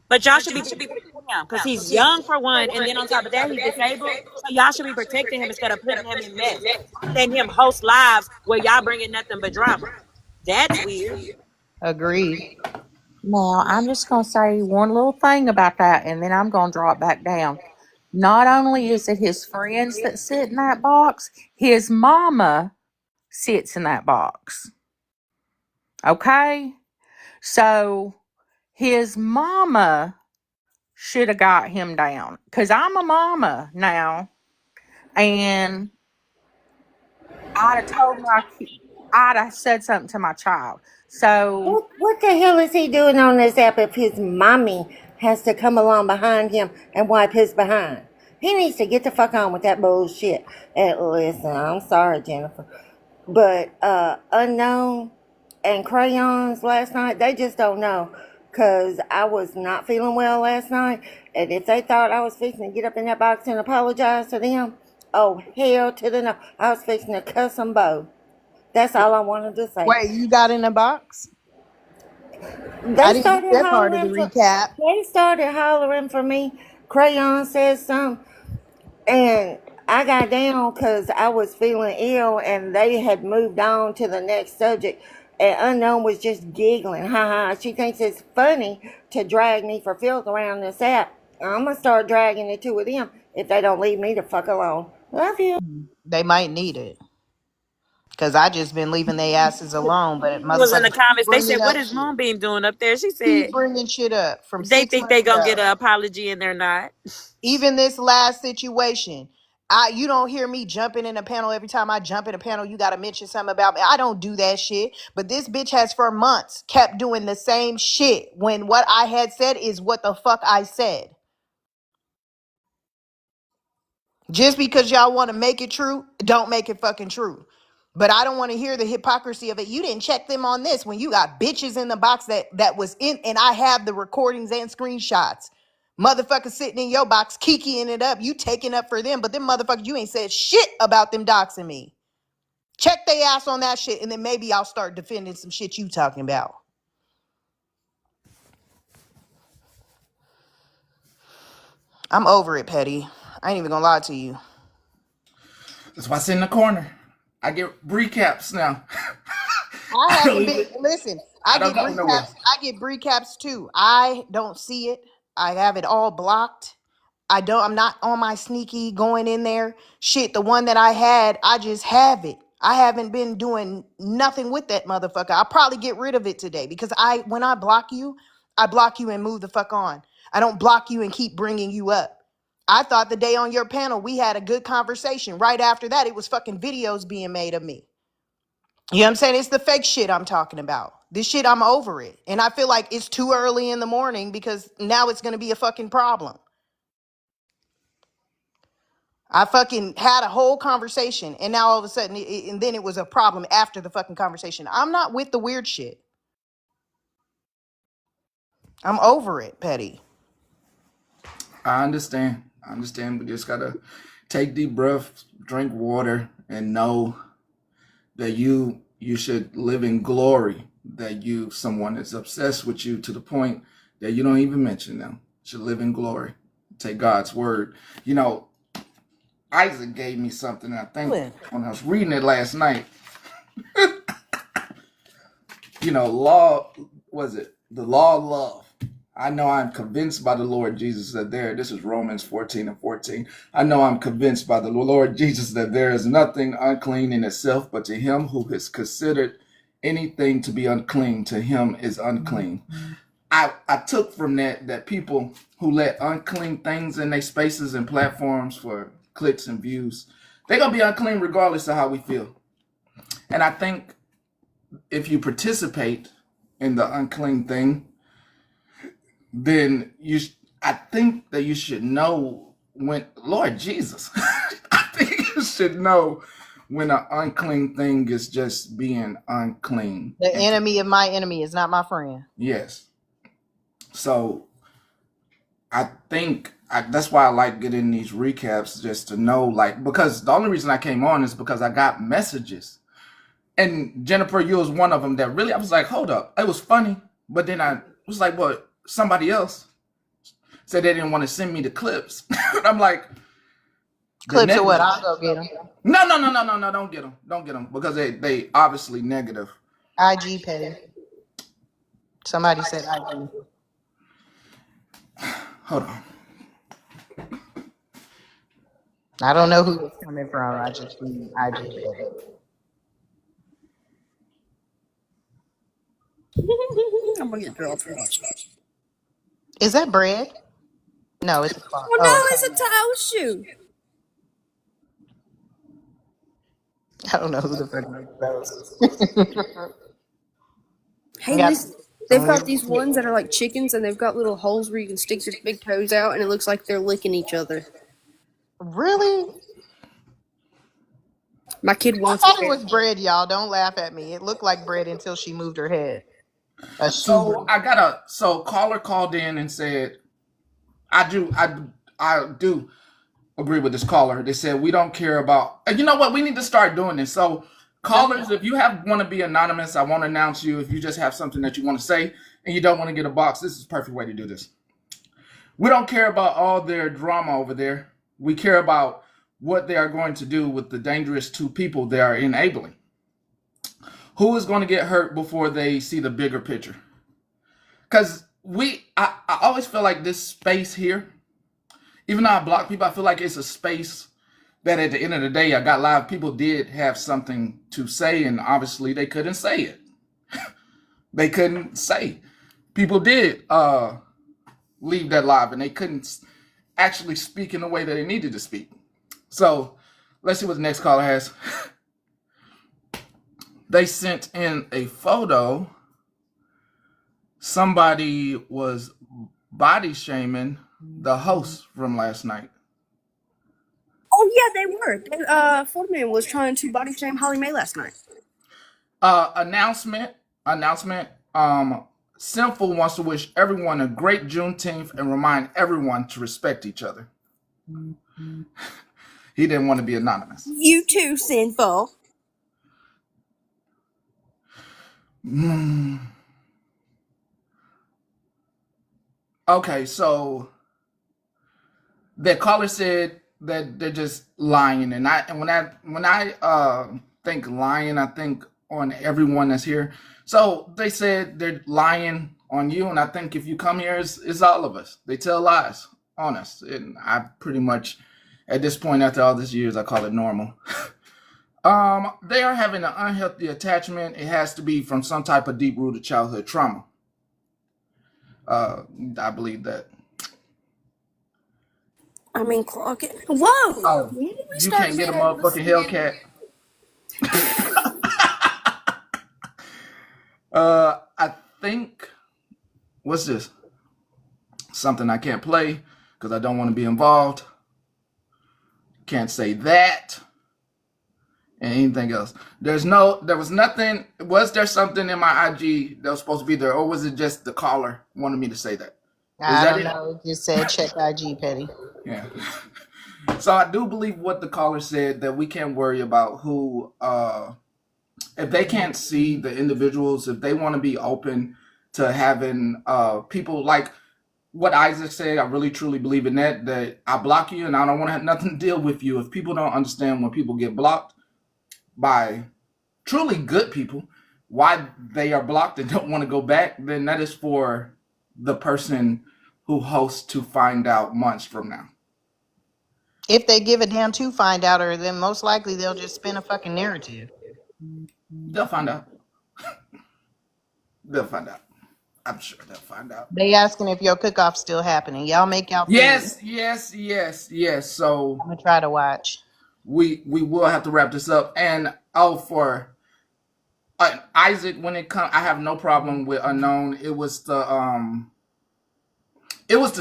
But y'all should be protecting him because he's young for one, and then on top of that, he's disabled. So y'all should be protecting him instead of putting him in mess. Letting him host lives where y'all bringing nothing but drama. That's weird. Agreed. Now, I'm just going to say one little thing about that, and then I'm going to drop back down. Not only is it his friends that sit in that box, his mama sits in that box. Okay? So his mama should have got him down. Because I'm a mama now, and I'd have told I'd have said something to my child. So What the hell is he doing on this app if his mommy has to come along behind him and wipe his behind? He needs to get the fuck on with that bullshit. And listen, I'm sorry, Jennifer. But Unknown and Crayons last night, they just don't know. Because I was not feeling well last night. And if they thought I was fixing to get up in that box and apologize to them, oh, hell to the no. I was fixing to cuss them both. That's all I wanted to say. Wait, you got in a box? I They didn't get started that part of the hollering for. recap. They started hollering for me. Crayon said something, and I got down because I was feeling ill, and they had moved on to the next subject. And Unknown was just giggling, ha ha. She thinks it's funny to drag me for filth around this app. I'm gonna start dragging the two of them if they don't leave me the fuck alone. Love you. They might need it. Because I just been leaving their asses alone, but Was in the motherfuckers keep comments. They said, bringing "What up is shit. Moonbeam doing up there?" She Keep said, bringing shit up from "They six think they months gonna ago. get an apology, and they're not." Even this last situation, you don't hear me jumping in a panel. Every time I jump in a panel, you gotta mention something about me. I don't do that shit. But this bitch has for months kept doing the same shit when what I had said is what the fuck I said. Just because y'all want to make it true, don't make it fucking true. But I don't want to hear the hypocrisy of it. You didn't check them on this when you got bitches in the box that was in, and I have the recordings and screenshots. Motherfuckers sitting in your box, kikiing it up. You taking up for them, but them motherfuckers, you ain't said shit about them doxing me. Check they ass on that shit, and then maybe I'll start defending some shit you talking about. I'm over it, Petty. I ain't even gonna lie to you. That's why I sit in the corner. I get recaps now. I I haven't don't been even. listen. I I don't get go nowhere. recaps. I get recaps too. I don't see it. I have it all blocked. I'm not on my sneaky going in there. Shit, the one that I had, I just have it. I haven't been doing nothing with that motherfucker. I'll probably get rid of it today because when I block you and move the fuck on. I don't block you and keep bringing you up. I thought the day on your panel we had a good conversation. Right after that, it was fucking videos being made of me. You know what I'm saying? It's the fake shit I'm talking about. This shit, I'm over it. And I feel like it's too early in the morning because now it's going to be a fucking problem. I fucking had a whole conversation and now all of a sudden, and then it was a problem after the fucking conversation. I'm not with the weird shit. I'm over it, Petty. I understand. I understand. We just gotta take deep breaths, drink water, and know that you should live in glory. That someone is obsessed with you to the point that you don't even mention them. You should live in glory. Take God's word. Isaac gave me something. I think when I was reading it last night. Law was it the law of love? I know I'm convinced by the Lord Jesus that this is Romans 14:14. I know I'm convinced by the Lord Jesus that there is nothing unclean in itself, but to him who is considered anything to be unclean to him is unclean. I took from that people who let unclean things in their spaces and platforms for clicks and views, they're gonna be unclean regardless of how we feel. And I think if you participate in the unclean thing, then I think that you should know when, Lord Jesus, I think you should know when an unclean thing is just being unclean. The enemy of my enemy is not my friend. Yes. So I think that's why I like getting these recaps, just to know, like, because the only reason I came on is because I got messages. And Jennifer, you was one of them that really, I was like, hold up. It was funny. But then I was like, well, somebody else said they didn't want to send me the clips. I'm like, Clips of what? I'll go get them. No, don't get them. Don't get them because they obviously negative. IG Petty. Somebody said IG. Hold on. I don't know who it's coming from. I just read IG Petty. I'm gonna get girl trash. Is that bread? No, it's a clock. Well, no, it's a toe shoe. I don't know who the fuck makes those. Hey, they've got these ones that are like chickens, and they've got little holes where you can stick your big toes out, and it looks like they're licking each other. Really? My kid wants. I thought it was bread, y'all. Don't laugh at me. It looked like bread until she moved her head. So caller called in and said, I do agree with this caller. They said we don't care about, and you know what? We need to start doing this. So callers, if you want to be anonymous, I won't announce you. If you just have something that you want to say and you don't want to get a box, this is the perfect way to do this. We don't care about all their drama over there. We care about what they are going to do with the dangerous two people they are enabling. Who is going to get hurt before they see the bigger picture? Because I always feel like this space here, even though I block people, I feel like it's a space that at the end of the day, I got live. People did have something to say, and obviously they couldn't say it. They couldn't say. People did leave that live, and they couldn't actually speak in the way that they needed to speak. So let's see what the next caller has. They sent in a photo. Somebody was body shaming the host from last night. Oh yeah, they were. Florida Man was trying to body shame Holly Mae last night. Announcement. Sinful wants to wish everyone a great Juneteenth and remind everyone to respect each other. He didn't want to be anonymous. You too, Sinful. Okay, so the caller said that they're just lying, and when I think lying, I think on everyone that's here. So they said they're lying on you, and I think if you come here, it's all of us. They tell lies on us, and I pretty much, at this point, after all these years, I call it normal. They are having an unhealthy attachment. It has to be from some type of deep-rooted childhood trauma. I believe that. I mean, clock it. Whoa! Oh, you can't get a motherfucking Hellcat. I think, what's this? Something I can't play because I don't want to be involved. Can't say that. And anything else. There was nothing. Was there something in my IG that was supposed to be there, or was it just the caller wanted me to say that? I don't know. It just said check IG Petty. Yeah. So I do believe what the caller said, that we can't worry about who, if they can't see the individuals, if they want to be open to having people like what Isaac said. I really truly believe in that I block you and I don't want to have nothing to deal with you. If people don't understand when people get blocked by truly good people, why they are blocked and don't want to go back, then that is for the person who hosts to find out months from now. If they give a damn to find out, or then most likely they'll just spin a fucking narrative. They'll find out. They'll find out. I'm sure they'll find out. They asking if your cook-off's still happening. Y'all make y'all food. Yes. So I'm gonna try to watch. we will have to wrap this up. And for Isaac, when it comes, I have no problem with Unknown. It was the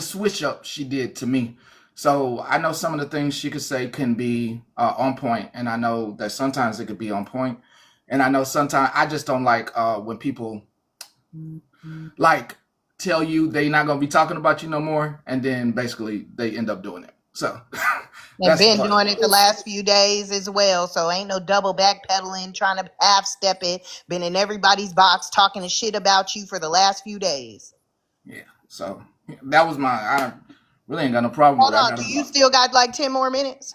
switch up she did to me. So I know some of the things she could say can be on point, and I know that sometimes it could be on point, and I know sometimes I just don't like when people like tell you they not gonna be talking about you no more, and then basically they end up doing it. So And that's the been part. doing it the last few days as well. So ain't no double backpedaling, trying to half step it. Been in everybody's box talking shit about you for the last few days. Yeah. So that was I really ain't got no problem with Hold it. I on, got do you about still got like 10 more minutes?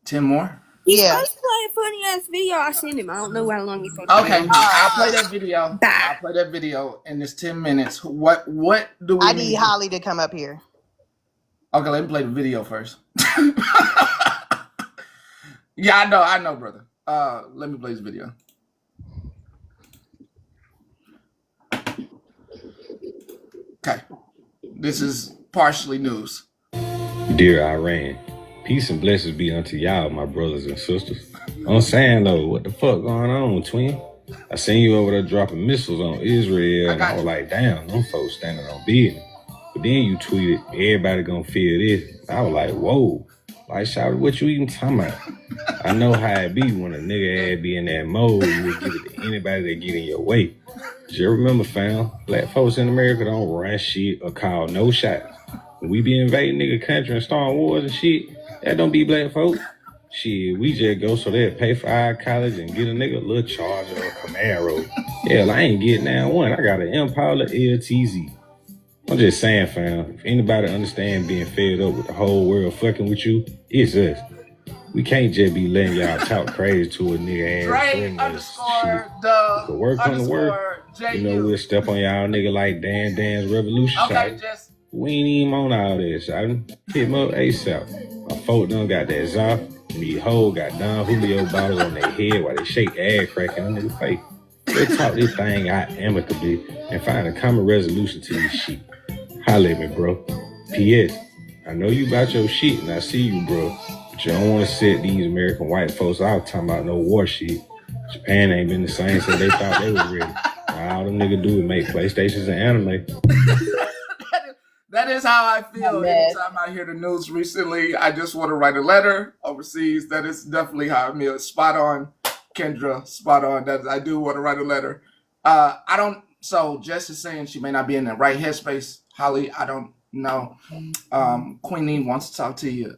10 more. He's Yeah. supposed to play a funny ass video I sent him. I don't know how long he's supposed to be Okay, on here. I'll play that video. Bye. I'll play that video in this 10 minutes. What do we I need need? Holly to come up here. Okay, let me play the video first. Yeah, I know, brother. Let me play this video. Okay, this is partially news. Dear Iran, peace and blessings be unto y'all, my brothers and sisters. I'm saying though, what the fuck going on, twin? I seen you over there dropping missiles on Israel, and I was like, damn, them folks standing on business. But then you tweeted, everybody gonna feel this. I was like, whoa. Like, shout, what you even talking about? I know how it be when a nigga ass be in that mode, you would give it to anybody that get in your way. Just remember, fam, black folks in America don't run shit or call no shots. When we be invading nigga country and starting wars and shit, that don't be black folks. Shit, we just go so they'll pay for our college and get a nigga a little Charger or a Camaro. Hell, I ain't getting that one. I got an Impala LTZ. I'm just saying, fam, if anybody understand being fed up with the whole world fucking with you, it's us. We can't just be letting y'all talk crazy to a nigga ass. Dre underscore the But work on the work. You know, we'll step on y'all nigga like Dan's Revolution. Okay, just we ain't even on all this. I done hit him up ASAP. My folk done got that Zop, and these hoes got Don Julio bottles on their head while they shake ass cracking on nigga face. Let's talk this thing out amicably and find a common resolution to this shit. Holla at me, bro. P.S. I know you about your shit, and I see you, bro. But you don't want to set these American white folks out talking about no war shit. Japan ain't been the same since they thought they were ready. All them niggas do is make PlayStations and anime. that is how I feel anytime I hear the news recently. I just want to write a letter overseas. That is definitely how I feel. Spot on, Kendra. Spot on. That I do want to write a letter. I don't. So Jess is saying she may not be in the right headspace. Holly, I don't know. Queenie wants to talk to you.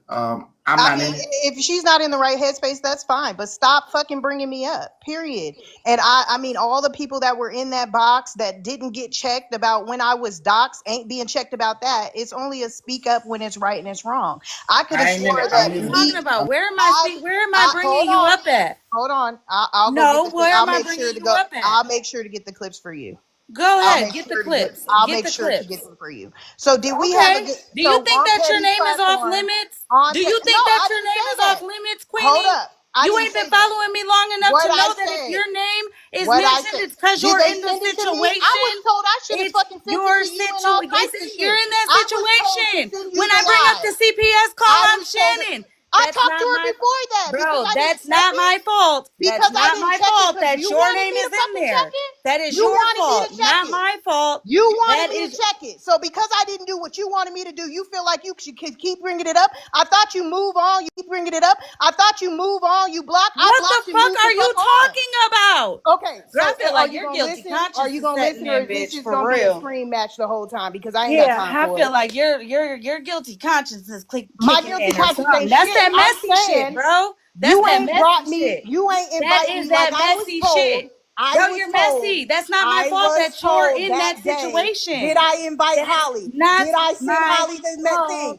I mean, if she's not in the right headspace, that's fine. But stop fucking bringing me up. Period. And I mean, all the people that were in that box that didn't get checked about when I was doxxed ain't being checked about that. It's only a speak up when it's right and it's wrong. I could have swore that What are you talking about? Where am I bringing you up at? Hold on. I'll No, go get the where I'll am I make bringing sure to you go. up at? I'll make sure to get the clips for you. Go ahead, get the clips. I'll Get make the sure clips. to get them for you. So did we have a good? Do you think that your name is off limits? Do you think that your name is off limits, Queenie? Hold up. You ain't been following me long enough to know that if your name is mentioned, it's because you're in the situation. I was told I should have fucking sent it to you and all types of shit. You're in that situation. When I bring up the CPS call, I'm Shannon. I talked to her before that. Bro, that's not my fault. That's not my fault that your name is in there. That is your fault, not my fault. You wanted me to check it. So because I didn't do what you wanted me to do, you feel like you should keep bringing it up? I thought you move on. You keep bringing it up. I thought you move on. You block. What the fuck are you talking about? Okay, so I feel like you're guilty conscious. Are you gonna listen, or is this just gonna be a scream match the whole time? Because I ain't got time for it. I feel like your guilty consciousness my guilty conscience. That's that messy shit, bro. That's you that ain't messy brought me. shit. You ain't invited that me. Is that like messy shit. Bro, you're messy. That's not my fault that you're in that situation. Did I invite Holly? Did I send Holly the thing?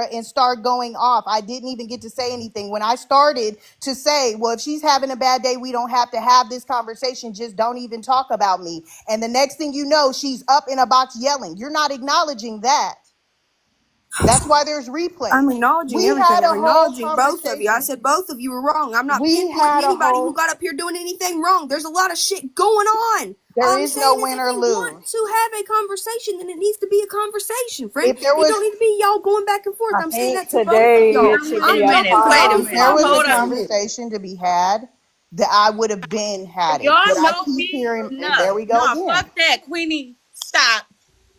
camera and start going off. I didn't even get to say anything. When I started to say, well, if she's having a bad day, we don't have to have this conversation. Just don't even talk about me. And the next thing you know, she's up in a box yelling. You're not acknowledging that. That's why there's replays. I'm acknowledging We everything. had I'm a whole acknowledging both of you. I conversation. said both of you were wrong. I'm not We pinpointing had a anybody who whole, got up here doing anything wrong. There's a lot of shit going on. there All I'm is no saying is win if or you want lose. to have a conversation, then it needs to be a conversation, friend. If there It was, don't need to be y'all going back and forth. I I'm saying think that to both of today y'all. it Now should wait be a I'm a minute. talking to Wait a both if minute. there of was a you. Hold up. conversation to be had, that I would have been If had it. y'all But I know keep me, hearing, there no, we no, go again. fuck that, Queenie. Stop.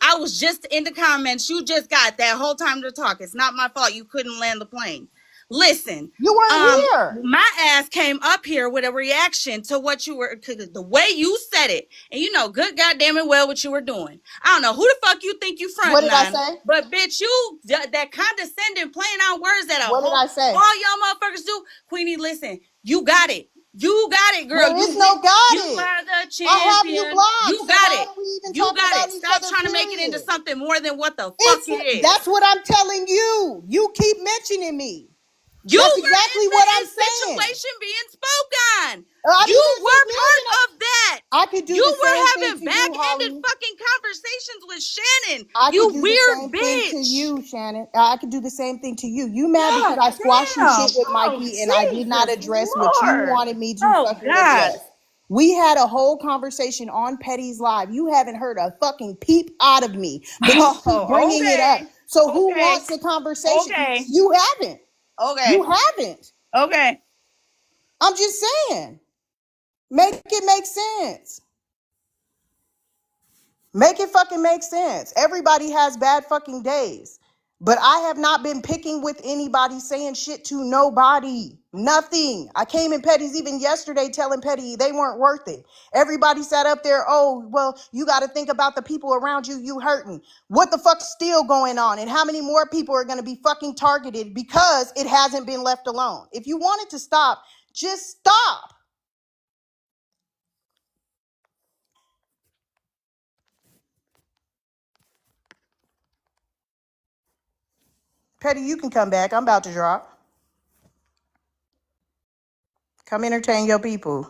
I was just in the comments. You just got that whole time to talk. It's not my fault you couldn't land the plane. Listen, You weren't here. my ass came up here with a reaction to what you were, to the way you said it, and you know good goddamn it well what you were doing. I don't know who the fuck you think you What fronting did I on, say? but bitch, you that condescending, playing on words that a What did whole I say? all y'all motherfuckers do. Queenie, listen, you got it. You got it, girl. There is no got You it. are the I have you champion. blocked. You So got why it. are we even You talking got about it. each Stop other, trying to make it into period? something more than what the fuck It's, it is. that's what I'm telling you. You keep mentioning me. You That's were exactly in what the I'm saying. situation being spoke on. I mean, You there's a were million. part of that. I could do You the same were thing having to you, back-ended Holly. fucking conversations with Shannon. I could You do the weird same thing to bitch. you, Shannon. I could do the same thing to you. You mad because God I squashed some shit damn. with Oh, Mikey and I did not Jesus address what you Lord. wanted me to Oh, fucking God. address. We had a whole conversation on Petty's Live. You haven't heard a fucking peep out of me, but you keep Oh, bringing it up. okay. So who Okay. wants a conversation? Okay. You haven't. You Okay. haven't. Okay. I'm just saying. Make it make sense. Make it fucking make sense. Everybody has bad fucking days. But I have not been picking with anybody, saying shit to nobody. Nothing. I came in Petty's even yesterday telling Petty they weren't worth it. Everybody sat up there, oh, well, you got to think about the people around you, you hurting. What the fuck's still going on? And how many more people are going to be fucking targeted because it hasn't been left alone? If you wanted to stop, just stop. Petty, you can come back. I'm about to drop. Come entertain your people.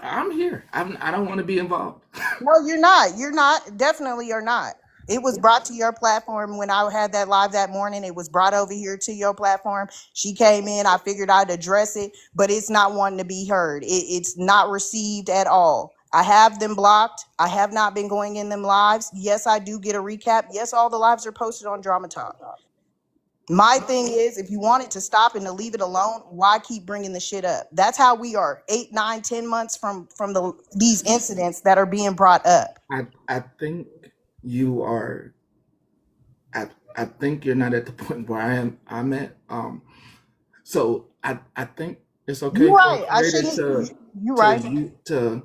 I'm here. I don't want to be involved. No, you're not. You're not. Definitely you're not. It was brought to your platform when I had that live that morning. It was brought over here to your platform. She came in. I figured I'd address it, but it's not wanting to be heard. It's not received at all. I have them blocked. I have not been going in them lives. Yes, I do get a recap. Yes, all the lives are posted on Drama Talk. My thing is, if you wanted to stop and to leave it alone, why keep bringing the shit up? That's how we are 8, 9, 10 months from these incidents that are being brought up. I think you are. I think you're not at the point where I'm at. So I think it's You're okay for a right. I creator shouldn't. You're to right. you to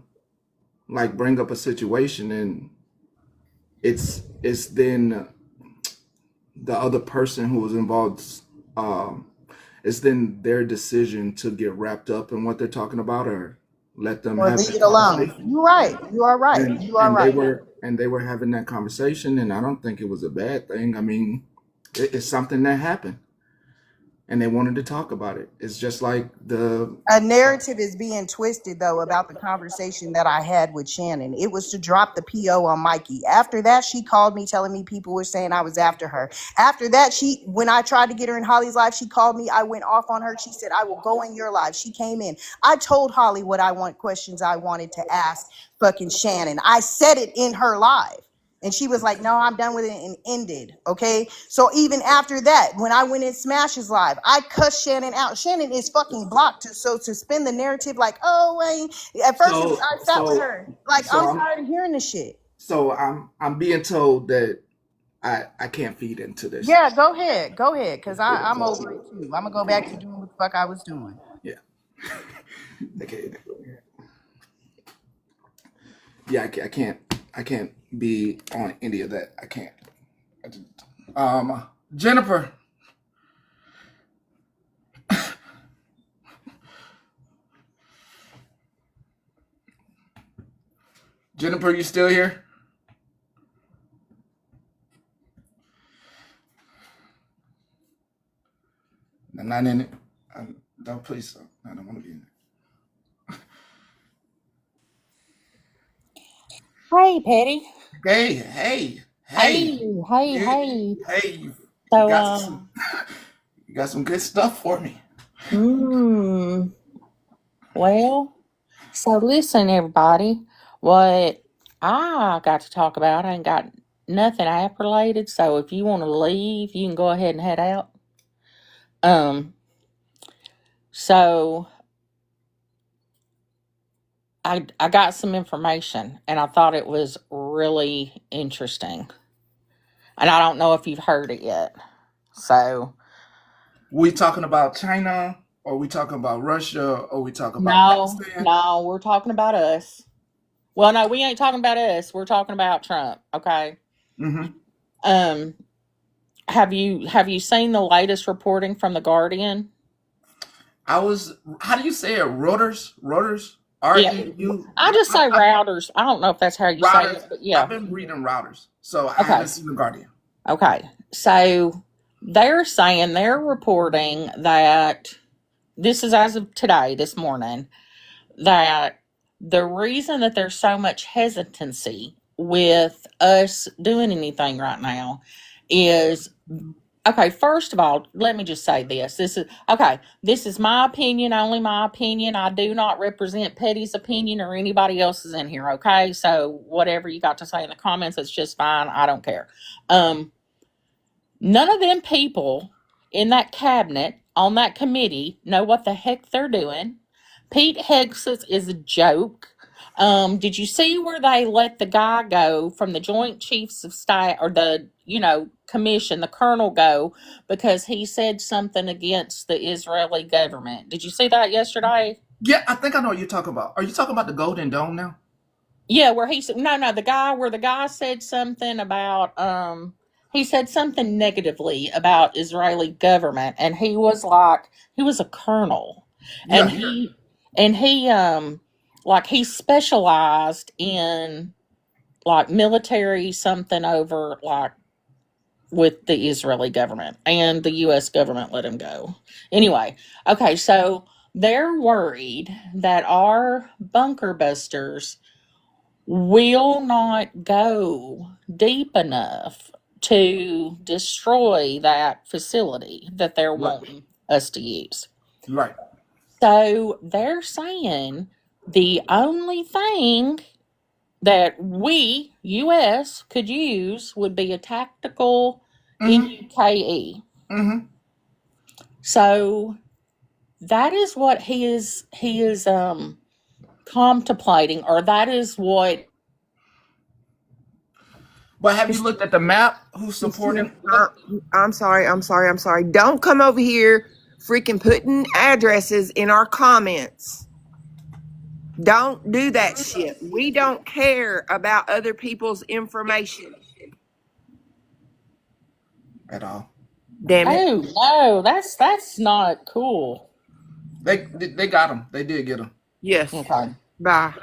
like bring up a situation, and it's then the other person who was involved, um it's then their decision to get wrapped up in what they're talking about or let them Or have leave that it alone. conversation. You're right. You are right. and You are and they right. were and they were having that conversation, and I don't think it was a bad thing. I mean, it's something that happened and they wanted to talk about it. It's just like the A narrative is being twisted though about the conversation that I had with Shannon. It was to drop the PO on Mikey. After that, she called me telling me people were saying I was after her. After that, when I tried to get her in Holly's live, she called me. I went off on her. She said, I will go in your live. She came in. I told Holly what I want, questions I wanted to ask fucking Shannon. I said it in her live. And she was like, no, I'm done with it, and ended. Okay. So even after that, when I went in Smash's live, I cussed Shannon out. Shannon is fucking blocked. So to spin the narrative like, oh, wait. At first it was, so I sat with so her. Like, so I'm I'm tired of hearing this shit. so I'm being told that I can't feed into this. Yeah, go ahead. Go ahead. Cause I'm over it too. I'm gonna go back to doing what the fuck I was doing. Yeah. Okay. Yeah, I can't be on any of that. I can't. Jennifer. Jennifer, you still here? I'm not in it. Don't please. I don't want to be in it. Hey, Petty. Hey, hey, Hey, Hey, hey, you, hey. hey, you So, got some, you got some good stuff for me. hmm. Well, so listen, everybody. What I got to talk about, I ain't got nothing app related. So if you want to leave, you can go ahead and head out. Um, so I got some information and I thought it was really interesting. And I don't know if you've heard it yet. So We talking about China, or we talking about Russia, or we talking about no, Pakistan? no, we're talking about us. Well, no, we ain't talking about us. We're talking about Trump. Okay. Mm-hmm. Um, have you seen the latest reporting from the Guardian? I was. How do you say it? Reuters. Reuters. Yeah, REU. I just say routers. I don't know if that's how you say Routers. it, but I've yeah. been reading Routers, so I Okay. haven't seen the Guardian. Okay. So they're saying they're reporting that this is as of today, this morning, that the reason that there's so much hesitancy with us doing anything right now is okay. First of all, let me just say this. This is my opinion, only my opinion. I do not represent Petty's opinion or anybody else's in here. Okay. So whatever you got to say in the comments, it's just fine. I don't care. None of them people in that cabinet on that committee know what the heck they're doing. Pete Hegseth is a joke. Did you see where they let the guy go from the Joint Chiefs of Staff or the commission, the colonel go because he said something against the Israeli government? Did you see that yesterday? Yeah, I think I know what you're talking about. Are you talking about the Golden Dome now? Yeah, where he said no, the guy said something about he said something negatively about Israeli government, and he was a colonel, and Yeah. he like he specialized in like military something over like with the Israeli government, and the US government let him go. Anyway, okay, so they're worried that our bunker busters will not go deep enough to destroy that facility that they're Right. wanting us to use. Right. So they're saying the only thing that we, US, could use would be a tactical Mm-hmm. MUKE. Mm-hmm. So that is what he is contemplating, or that is what But have you looked at the map? Who's supporting what? I'm sorry. Don't come over here freaking putting addresses in our comments. Don't do that shit. We don't care about other people's information. At all. Damn it. oh no, that's not cool. They got them. They did get them. Yes. Okay. Bye.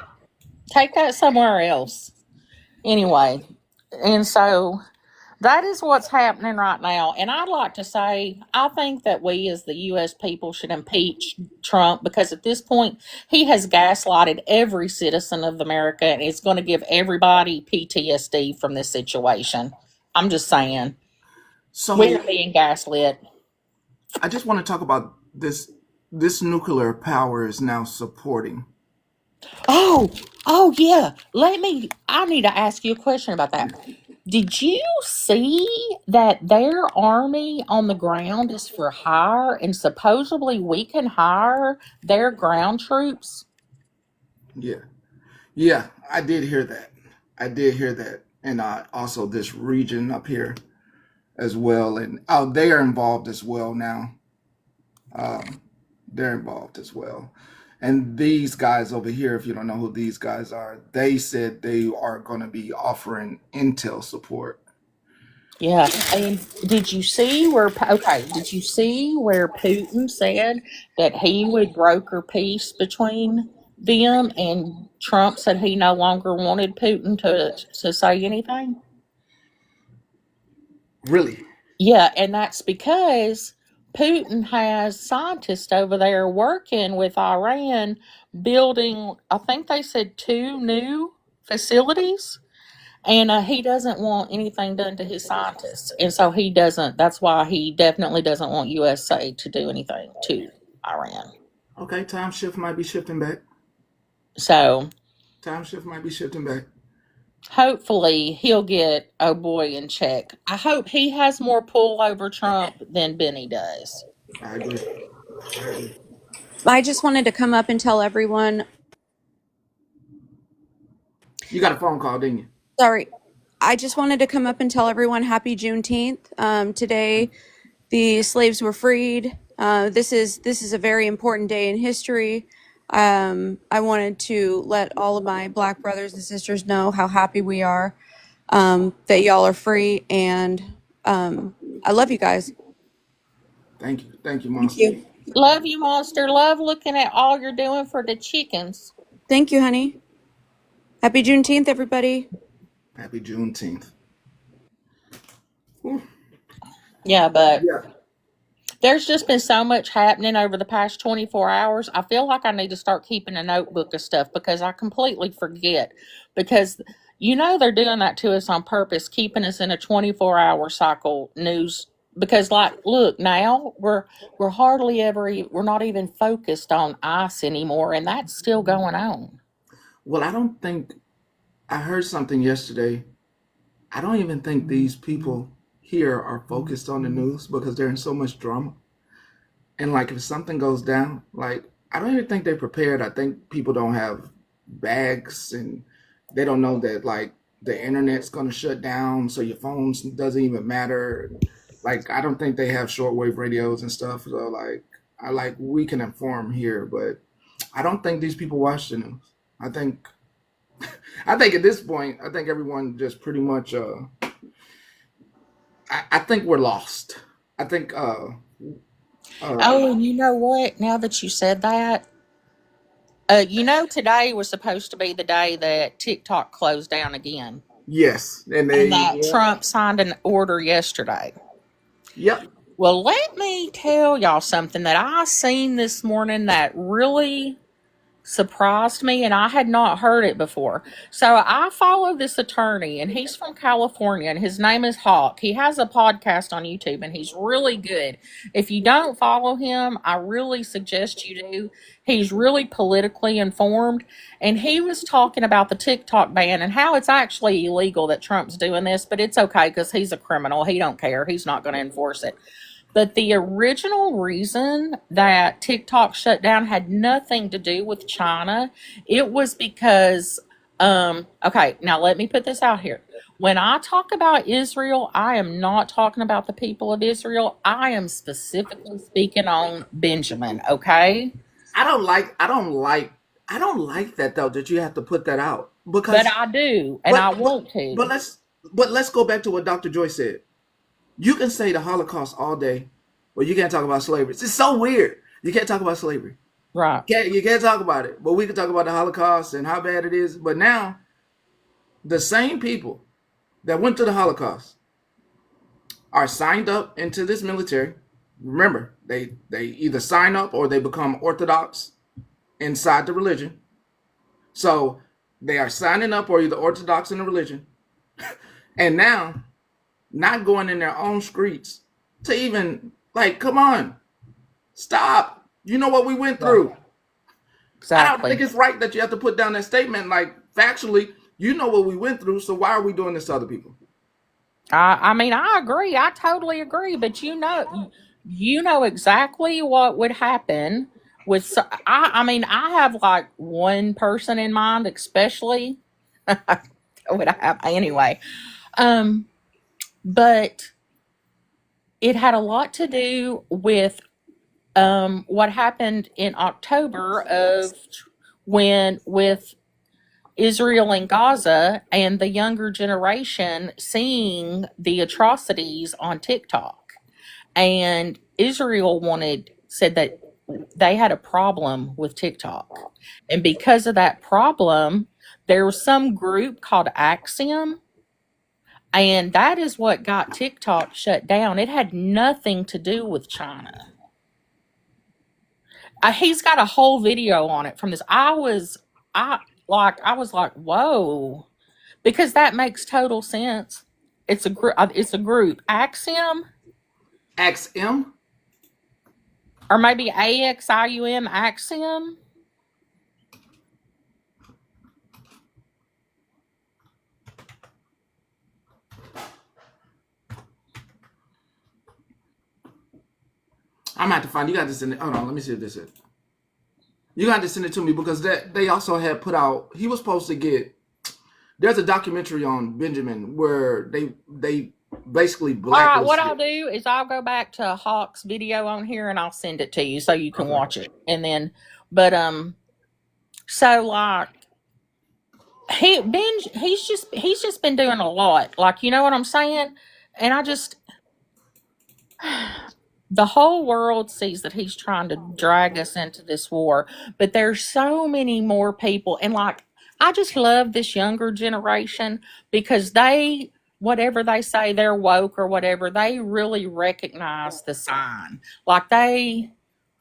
Take that somewhere else. Anyway, and so that is what's happening right now. And I'd like to say, I think that we as the U.S. people should impeach Trump because at this point, he has gaslighted every citizen of America and it's going to give everybody PTSD from this situation. I'm just saying, we So are being gaslit. I just want to talk about this. This nuclear power is now supporting. Oh, yeah. I need to ask you a question about that. Did you see that their army on the ground is for hire and supposedly we can hire their ground troops? Yeah. Yeah, I did hear that. I did hear that. And also this region up here as well. And they are involved as well now. Um, they're involved as well. And these guys over here, if you don't know who these guys are, they said they are going to be offering intel support. Yeah. And did you see where, okay, did you see where Putin said that he would broker peace between them and Trump said he no longer wanted Putin to say anything? Really? Yeah, and that's because Putin has scientists over there working with Iran building, I think they said two new facilities. And he doesn't want anything done to his scientists. And so he doesn't, that's why he definitely doesn't want USA to do anything to Iran. Okay, time shift might be shifting back. So Time shift might be shifting back. hopefully he'll get oh boy in check. I hope he has more pull over Trump than Benny does. I agree. I agree. I just wanted to come up and tell everyone. You got a phone call, didn't you? Sorry, I just wanted to come up and tell everyone Happy Juneteenth. Today, the slaves were freed. This is a very important day in history. I wanted to let all of my Black brothers and sisters know how happy we are that y'all are free, and I love you guys. Thank you. Thank you, Thank Monster. you. Love you, Monster. Love looking at all you're doing for the chickens. Thank you, honey. Happy Juneteenth, everybody. Happy Juneteenth. Whew. Yeah, but Yeah. there's just been so much happening over the past 24 hours. I feel like I need to start keeping a notebook of stuff because I completely forget. Because they're doing that to us on purpose, keeping us in a 24-hour cycle news. Because look, now we're hardly ever we're not even focused on ICE anymore, and that's still going on. Well, I don't think I heard something yesterday. I don't even think these people here are focused on the news because they're in so much drama. And like if something goes down, like I don't even think they're prepared. I think people don't have bags and they don't know that like the internet's gonna shut down, so your phones doesn't even matter. Like I don't think they have shortwave radios and stuff. So we can inform here, but I don't think these people watch the news. I think at this point, I think everyone just pretty much I think we're lost. I think Oh, and you know what? Now that you said that, today was supposed to be the day that TikTok closed down again. yes, and And that Trump signed an order yesterday. Yep. Well, let me tell y'all something that I seen this morning that really surprised me, and I had not heard it before. So I follow this attorney, and he's from California, and his name is Hawk. He has a podcast on YouTube, and he's really good. If you don't follow him, I really suggest you do. He's really politically informed, and he was talking about the TikTok ban and how it's actually illegal that Trump's doing this, but it's okay because he's a criminal. He don't care. He's not going to enforce it. But the original reason that TikTok shut down had nothing to do with China. It was because, okay, now let me put this out here. When I talk about Israel, I am not talking about the people of Israel. I am specifically speaking on Benjamin, okay? I don't like that though, that you have to put that out. Because But I do, and I want to. But let's go back to what Dr. Joy said. You can say the Holocaust all day, but you can't talk about slavery. It's so weird. You can't talk about slavery. Right. You can't talk about it. But we can talk about the Holocaust and how bad it is. But now, the same people that went to the Holocaust are signed up into this military. Remember, they either sign up or they become Orthodox inside the religion. So they are signing up or either Orthodox in the religion. And now, not going in their own streets to even, like, come on, stop. You know what we went through. Exactly. I don't think it's right that you have to put down that statement. Like, factually, you know what we went through, so why are we doing this to other people? I mean, I agree. I totally agree. But you know exactly what would happen with. I mean, I have like one person in mind, especially. Would I have anyway? But it had a lot to do with what happened in October of when with Israel and Gaza and the younger generation seeing the atrocities on TikTok. And Israel said that they had a problem with TikTok. And because of that problem, there was some group called Axiom, and that is what got TikTok shut down. It had nothing to do with China. He's got a whole video on it from this. I was like, whoa. because that makes total sense. It's a group. It's a group. Axiom, XM. or maybe AXIUM. Axiom. I'm gonna have to find. You got to send it. Hold on. Let me see if this is. You got to send it to me because they also had put out. He was supposed to get. There's a documentary on Benjamin where they basically All right. What blacklisted. I'll do is I'll go back to Hawk's video on here and I'll send it to you so you can watch it. And then, but so like he's just been doing a lot. Like, you know what I'm saying? And I just the whole world sees that he's trying to drag us into this war, but there's so many more people. And like, I just love this younger generation because they, whatever they say, they're woke or whatever, they really recognize the sign. Like, they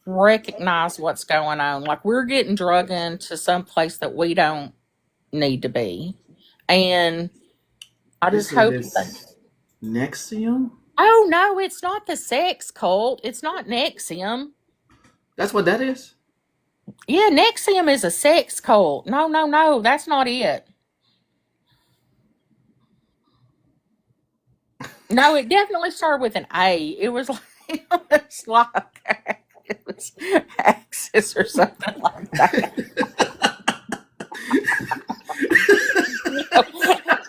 recognize what's going on. Like, we're getting drug into some place that we don't need to be. And I just hope that. Nexium? Oh no, it's not the sex cult. It's not Nexium. That's what that is? Yeah, Nexium is a sex cult. No, that's not it. No, it definitely started with an A. It was like it was Axis or something like that. I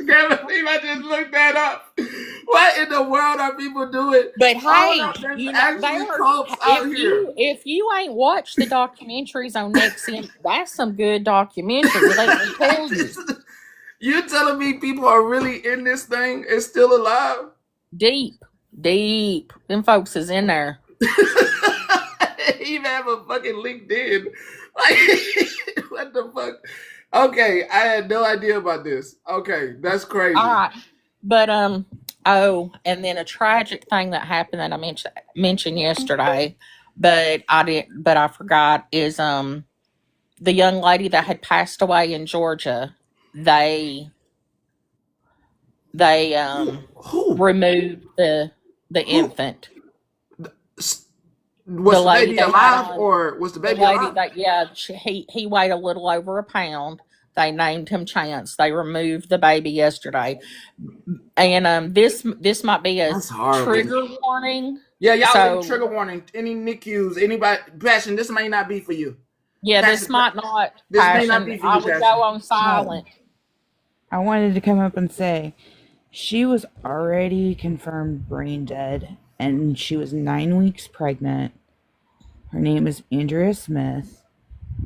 can't believe I just looked that up. What in the world are people doing? But hey, there's you know, actually cults out here. if you ain't watched the documentaries on Nexium, that's some good documentary. Let me tell you. You telling me people are really in this thing and still alive? Deep. Them folks is in there. Even have a fucking LinkedIn. Like, what the fuck? Okay, I had no idea about this. Okay, that's crazy. All right. But oh, and then a tragic thing that happened that I mentioned yesterday, but I forgot is the young lady that had passed away in Georgia. They Who? removed the infant. Was the baby alive or was the baby alive? He weighed a little over a pound. They named him Chance. They removed the baby yesterday, and this might be a trigger warning. Yeah, y'all trigger warning. Any NICUs, anybody, Passion, this may not be for you. Yeah, Passion, this might not. This Passion, may not be for you. I would go on silent. I wanted to come up and say she was already confirmed brain dead, and she was 9 weeks pregnant. Her name is Andrea Smith,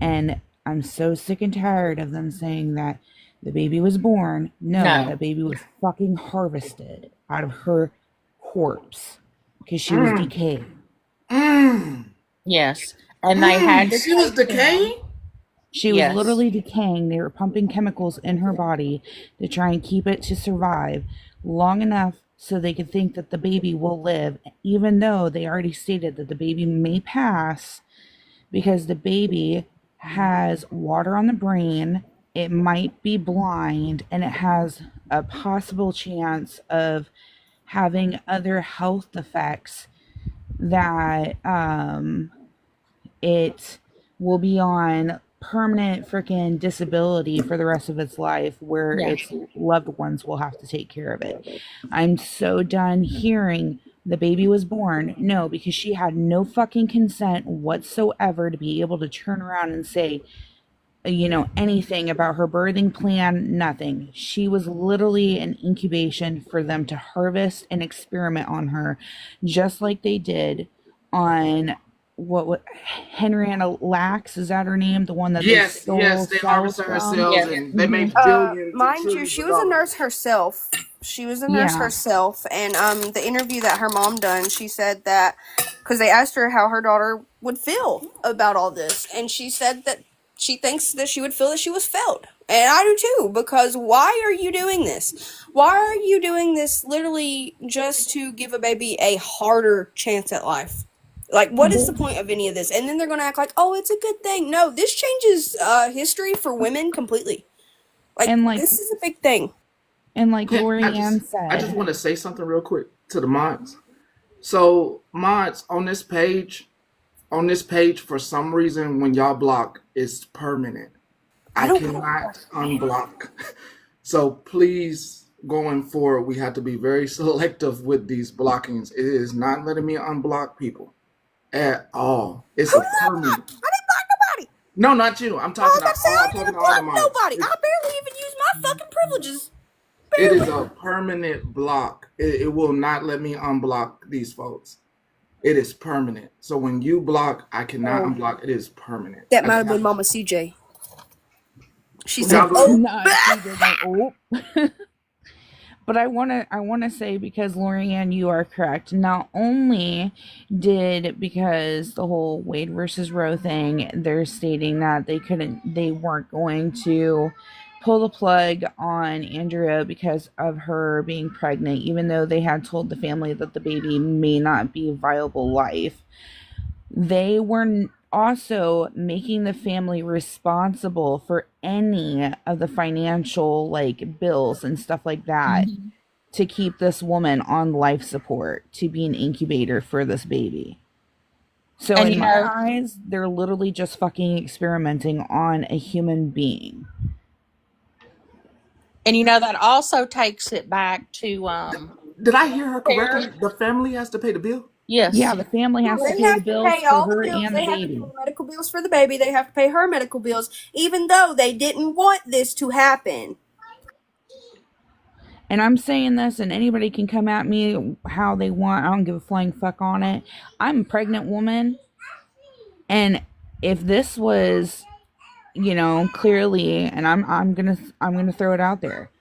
and I'm so sick and tired of them saying that the baby was born. No, the baby was fucking harvested out of her corpse because she was decayed. Yes, and they had to. She was decaying? She was literally decaying. They were pumping chemicals in her body to try and keep it to survive long enough so they could think that the baby will live, even though they already stated that the baby may pass because the baby has water on the brain, it might be blind, and it has a possible chance of having other health effects that it will be on permanent freaking disability for the rest of its life where its loved ones will have to take care of it. I'm so done hearing the baby was born. No, because she had no fucking consent whatsoever to be able to turn around and say, you know, anything about her birthing plan. Nothing. She was literally an incubation for them to harvest and experiment on her, just like they did on what Henrietta Lacks, is that her name? The one that they harvested her cells and they made billions. Mind you, she was a nurse herself. She was a nurse herself, and the interview that her mom done, she said that because they asked her how her daughter would feel about all this, and she said that she thinks that she would feel that she was failed. And I do too, because why are you doing this? Why are you doing this literally just to give a baby a harder chance at life? Like, what is the point of any of this? And then they're going to act like, oh, it's a good thing. No, this changes history for women completely. Like, this is a big thing. And like Can Lori Ann I just said, want to say something real quick to the mods. So mods on this page, for some reason, when y'all block, it's permanent. I I don't give a cannot unblock. So please, going forward, we have to be very selective with these blockings. It is not letting me unblock people at all. It's Who a did I block? permanent. I didn't block nobody. No, not you. I'm I was talking to about to say all. I I'm talking didn't to all the block mods. nobody. I barely even use my fucking privileges. It is Barely. a permanent block. It will not let me unblock these folks. It is permanent. So when you block, I cannot Oh, unblock. It is permanent. that I might have cannot. been Mama CJ. She Well, said, y'all go. "Oh, not CJ going, oh. But I wanna say, because Lorianne, you are correct. Not only did, because the whole Wade versus Roe thing, they're stating that they weren't going to pull the plug on Andrea because of her being pregnant, even though they had told the family that the baby may not be a viable life. They were also making the family responsible for any of the financial like bills and stuff like that to keep this woman on life support to be an incubator for this baby. So And in my eyes, they're literally just fucking experimenting on a human being. that also takes it back to Did I hear her care. correctly? The family has to pay the bill. Yes. Yeah, the family has to they pay the have to bills pay for all the her bills. and the They have to pay baby. medical bills for the baby. They have to pay her medical bills, even though they didn't want this to happen." And I'm saying this, and anybody can come at me how they want. I don't give a flying fuck on it. I'm a pregnant woman, and if this was, clearly, and I'm gonna throw it out there,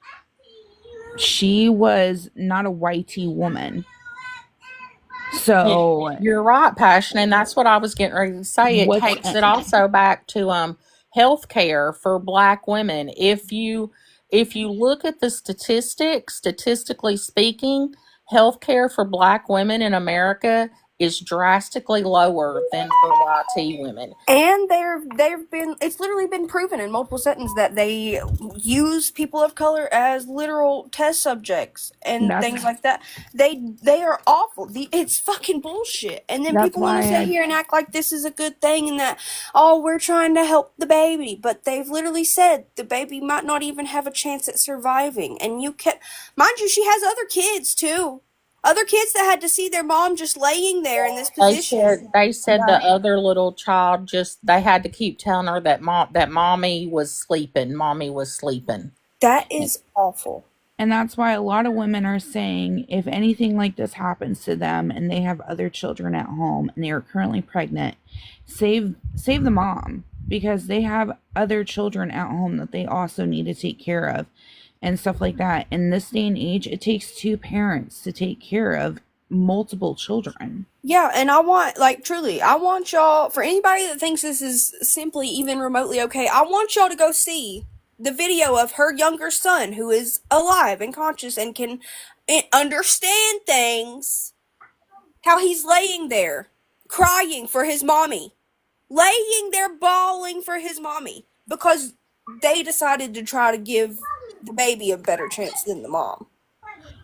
she was not a YT woman. So You're right, Passion, and that's what I was getting ready to say. It what's takes it also back to health care for Black women. If you look at the statistics, statistically speaking, health care for Black women in America is drastically lower than for YT women. And they've been, it's literally been proven in multiple settings that they use people of color as literal test subjects and that's things like that. They are awful. It's fucking bullshit. And then that's people want to sit why here and act like this is a good thing and that, oh, we're trying to help the baby, but they've literally said the baby might not even have a chance at surviving. And you can, mind you, she has other kids too. Other kids that had to see their mom just laying there in this They position. said they said the other little child just they had to keep telling her that mommy was sleeping. Mommy was sleeping. That is awful. And that's why a lot of women are saying, if anything like this happens to them and they have other children at home and they are currently pregnant, save the mom, because they have other children at home that they also need to take care of and stuff like that. In this day and age, it takes two parents to take care of multiple children. Yeah, and I want, like, truly, I want y'all, for anybody that thinks this is simply even remotely okay, I want y'all to go see the video of her younger son who is alive and conscious and can understand things. How he's laying there, crying for his mommy. Laying there bawling for his mommy. Because they decided to try to give the baby a better chance than the mom.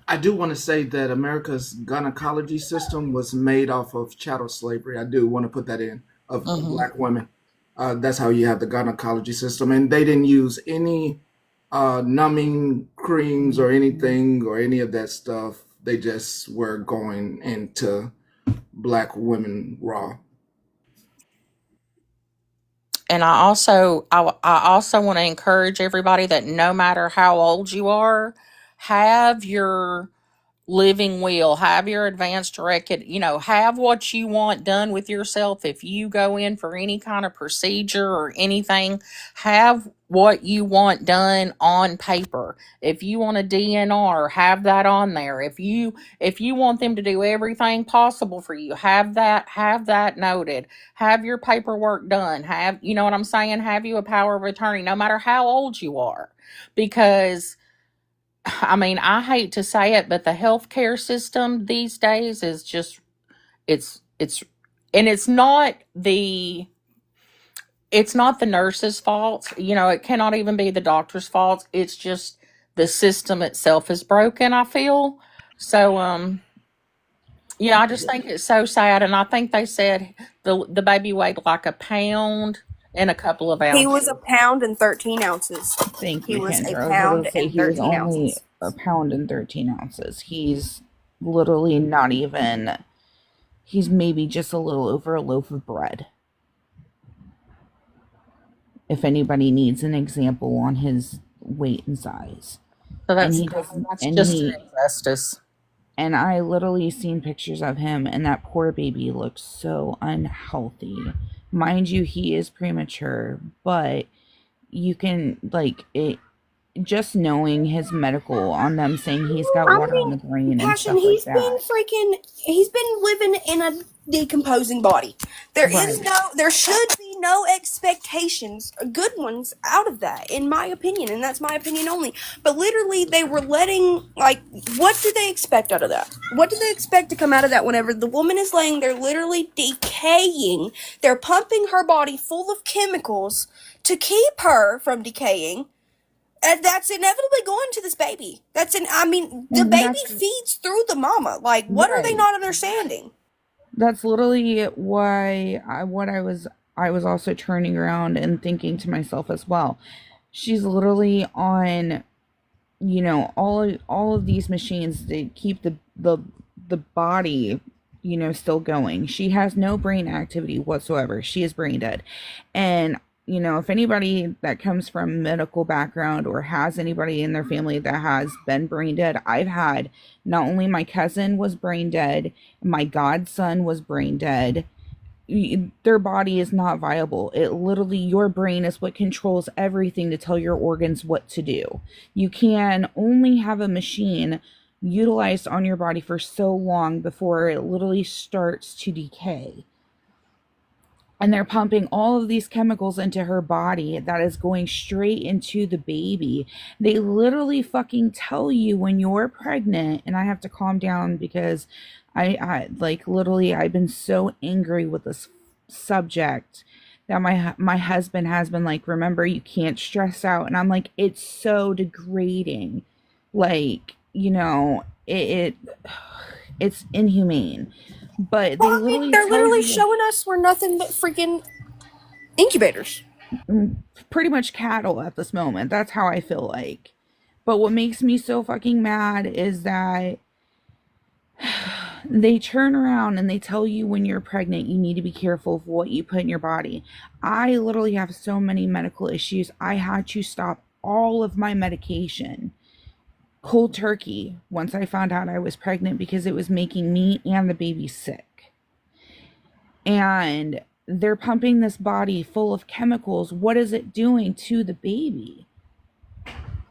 I do want to say that America's gynecology system was made off of chattel slavery. I do want to put that in of Black women. That's how you have the gynecology system, and they didn't use any numbing creams or anything or any of that stuff. They just were going into Black women raw. And I also want to encourage everybody that no matter how old you are, have your living will, have your advanced directed, have what you want done with yourself. If you go in for any kind of procedure or anything, have what you want done on paper. If you want a DNR, have that on there. If you want them to do everything possible for you, have that noted. Have your paperwork done. Have, you know what I'm saying? Have you a power of attorney no matter how old you are. Because I mean, I hate to say it, but the healthcare system these days is just it's and it's not the nurse's fault. It cannot even be the doctor's fault. It's just the system itself is broken, I feel. So, yeah, I just think it's so sad. And I think they said the baby weighed like a pound and a couple of He ounces. was a pound and 13 ounces. Thank He you, was a Kendra. I was about pound to say and he was 13 only ounces. a pound and 13 ounces. He's literally not even, he's maybe just a little over a loaf of bread. If anybody needs an example on his weight and size. So And that's he doesn't, that's and just an he, injustice. and I literally seen pictures of him, and that poor baby looks so unhealthy. Mind you, he is premature, but you can, like, it, just knowing his medical on them saying he's got I water on the mean, brain and Passion, stuff like that. he's been living in a decomposing body. Right. There should be no expectations, good ones, out of that, in my opinion, and that's my opinion only. But literally, they were letting, like, what do they expect out of that? What do they expect to come out of that whenever the woman is laying there literally decaying? They're pumping her body full of chemicals to keep her from decaying. And that's inevitably going to this baby. The And baby that's feeds through the mama. Like, what are they right. not understanding? That's literally why I was also turning around and thinking to myself as well. She's literally on, you know, all of these machines to keep the body, you know, still going. She has no brain activity whatsoever. She is brain dead. And you know, if anybody that comes from medical background or has anybody in their family that has been brain dead, I've had, not only my cousin was brain dead, my godson was brain dead. Their body is not viable. It literally, your brain is what controls everything to tell your organs what to do. You can only have a machine utilized on your body for so long before it literally starts to decay. And they're pumping all of these chemicals into her body that is going straight into the baby. They literally fucking tell you when you're pregnant, and I have to calm down because I like, literally, I've been so angry with this subject that my husband has been like, remember, you can't stress out. And I'm like, it's so degrading. Like, you know, it's inhumane. But they Well, I mean, literally they're tell literally you showing us we're nothing but freaking incubators. pretty much cattle at this moment. That's how I feel like. But what makes me so fucking mad is that they turn around and they tell you when you're pregnant, you need to be careful of what you put in your body. I literally have so many medical issues. I had to stop all of my medication cold turkey once I found out I was pregnant because it was making me and the baby sick. And they're pumping this body full of chemicals. What is it doing to the baby?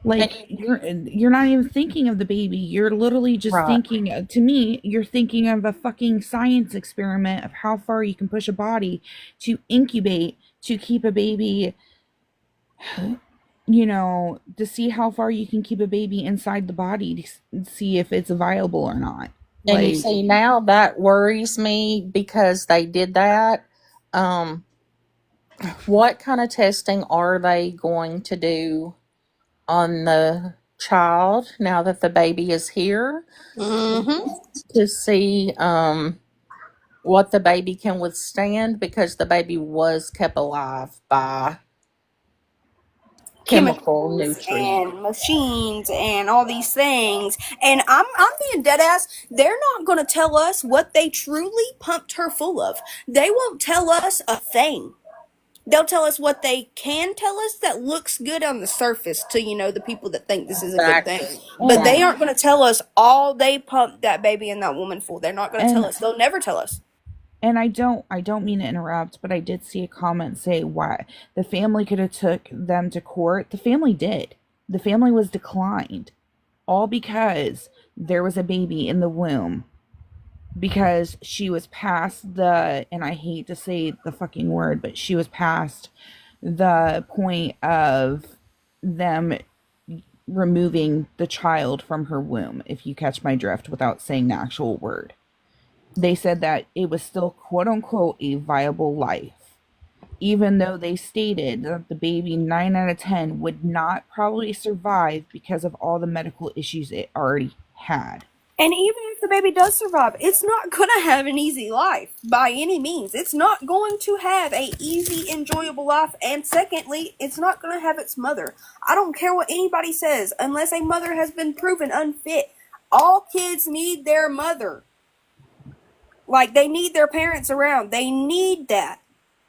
Like, you're not even thinking of the baby. You're literally just Right. thinking, to me, you're thinking of a fucking science experiment of how far you can push a body to incubate to keep a baby, you know, to see how far you can keep a baby inside the body to see if it's viable or not. And you Like, see, now that worries me because they did that. Um, what kind of testing are they going to do on the child now that the baby is here Mm-hmm. to see what the baby can withstand, because the baby was kept alive by chemical Chemicals nutrients. and machines and all these things. And I'm being dead ass. They're not gonna tell us what they truly pumped her full of. They won't tell us a thing. They'll tell us what they can tell us that looks good on the surface to, you know, the people that think this is a good thing. Exactly. But they and aren't going to tell us all they pumped that baby and that woman full. They're not going to tell and us. They'll never tell us. and I don't mean to interrupt, but I did see a comment say why the family could have took them to court. The family did. The family was declined, all because there was a baby in the womb, because she was past the, and I hate to say the fucking word, but she was past the point of them removing the child from her womb, if you catch my drift, without saying the actual word. They said that it was still quote unquote a viable life, even though they stated that the baby 9 out of 10 would not probably survive because of all the medical issues it already had. And even if the baby does survive, it's not going to have an easy life by any means. It's not going to have a easy, enjoyable life. And secondly, it's not going to have its mother. I don't care what anybody says, unless a mother has been proven unfit. All kids need their mother. Like, they need their parents around. They need that.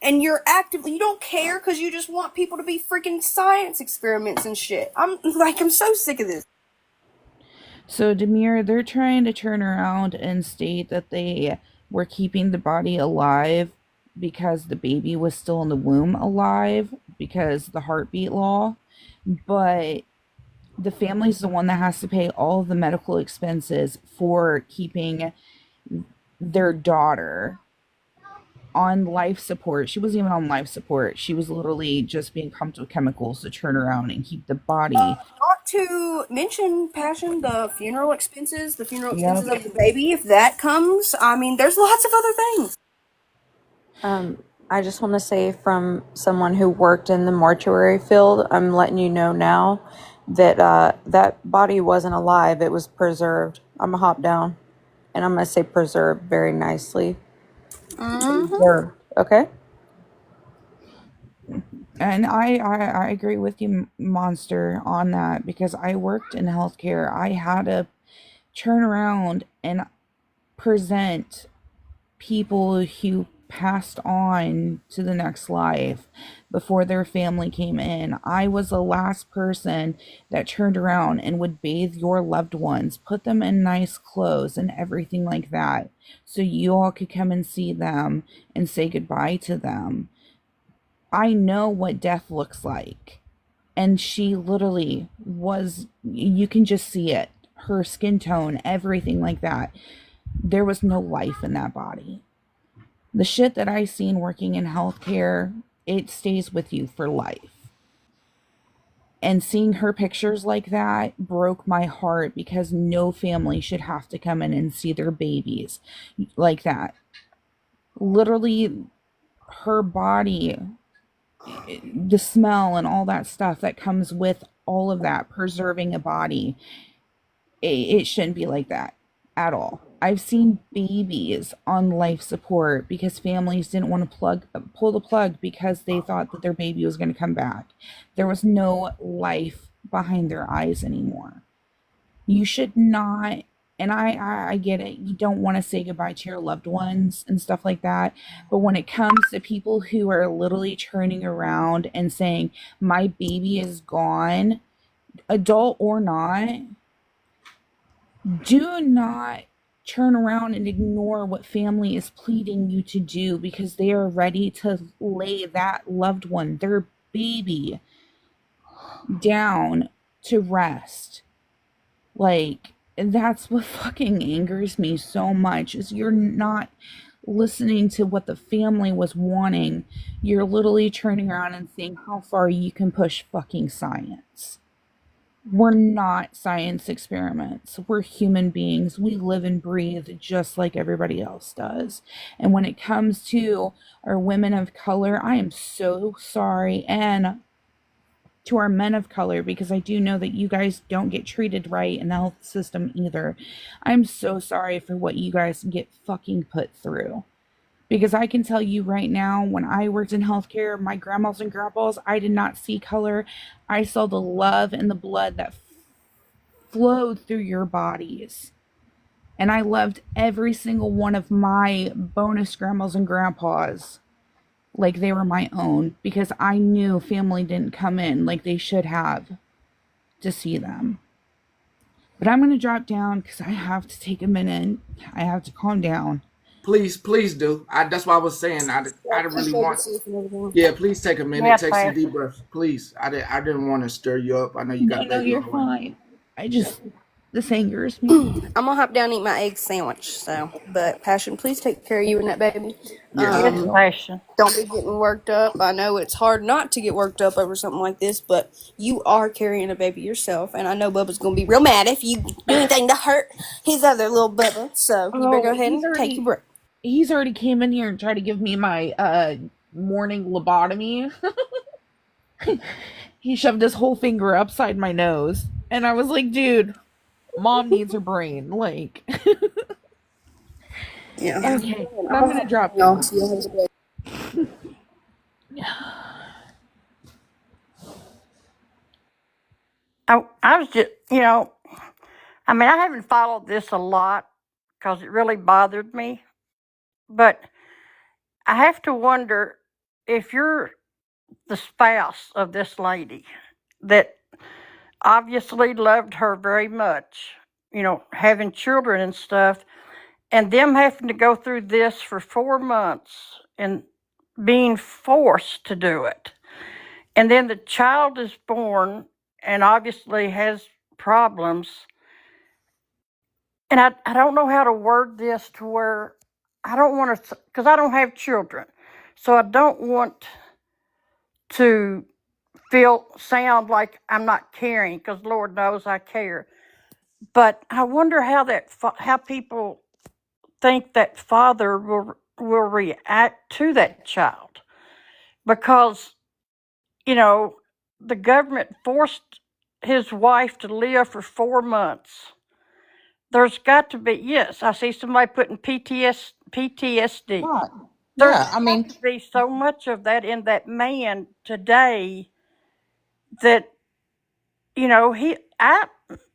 And you don't care because you just want people to be freaking science experiments and shit. I'm so sick of this. So, Demir, they're trying to turn around and state that they were keeping the body alive because the baby was still in the womb alive because the heartbeat law. But the family's the one that has to pay all of the medical expenses for keeping their daughter on life support. She wasn't even on life support. She was literally just being pumped with chemicals to turn around and keep the body. Not to mention, Passion, the funeral expenses of Yep. the baby, if that comes. I mean, there's lots of other things. I just want to say, from someone who worked in the mortuary field, I'm letting you know now that that body wasn't alive. It was preserved. I'm going to hop down, and I'm going to say preserved very nicely. Preserved, okay? And I agree with you, Monster, on that, because I worked in healthcare. I had to turn around and present people who passed on to the next life before their family came in. I was the last person that turned around and would bathe your loved ones, put them in nice clothes and everything like that, so you all could come and see them and say goodbye to them. I know what death looks like. And she literally was, you can just see it. Her skin tone, everything like that. There was no life in that body. The shit that I seen working in healthcare, it stays with you for life. And seeing her pictures like that broke my heart, because no family should have to come in and see their babies like that. Literally, her body, the smell and all that stuff that comes with all of that, preserving a body, it shouldn't be like that at all. I've seen babies on life support because families didn't want to pull the plug because they thought that their baby was going to come back. There was no life behind their eyes anymore. You should not, and I get it, you don't want to say goodbye to your loved ones and stuff like that, but when it comes to people who are literally turning around and saying, my baby is gone, adult or not, do not turn around and ignore what family is pleading you to do, because they are ready to lay that loved one, their baby, down to rest. Like, that's what fucking angers me so much, is you're not listening to what the family was wanting. You're literally turning around and seeing how far you can push fucking science. We're not science experiments. We're human beings. We live and breathe just like everybody else does. And when it comes to our women of color, I am so sorry. And to our men of color, because I do know that you guys don't get treated right in the health system either. I'm so sorry for what you guys get fucking put through. Because I can tell you right now, when I worked in healthcare, my grandmas and grandpas, I did not see color. I saw the love and the blood that flowed through your bodies. And I loved every single one of my bonus grandmas and grandpas like they were my own, because I knew family didn't come in like they should have to see them. But I'm going to drop down because I have to take a minute. I have to calm down. Please do. That's what I was saying. I really want. Yeah, please take a minute, take some deep breaths, please. I didn't want to stir you up. I know you got. No, you're fine. This angers me. I'm gonna hop down and eat my egg sandwich. So, but Passion, please take care of you and that baby. Yes, Passion. Don't be getting worked up. I know it's hard not to get worked up over something like this, but you are carrying a baby yourself, and I know Bubba's gonna be real mad if you do anything to hurt his other little Bubba. So you better go ahead and take your break. He's already came in here and tried to give me my morning lobotomy. He shoved his whole finger upside my nose. And I was like, dude, mom needs her brain. Like, Yeah. okay, but I'm I'll going to hop drop y'all. down. So y'all have a good day. I was just, I mean, I haven't followed this a lot because it really bothered me, but I have to wonder if you're the spouse of this lady that obviously loved her very much, having children and stuff, and them having to go through this for 4 months and being forced to do it. And then the child is born and obviously has problems. And I don't know how to word this to where I don't want to, because I don't have children. So I don't want to sound like I'm not caring, because Lord knows I care. But I wonder how people think that father will react to that child, because the government forced his wife to live for 4 months. There's got to be, yes, I see somebody putting PTSD. Right. There's Yeah. I got mean, to be so much of that in that man today that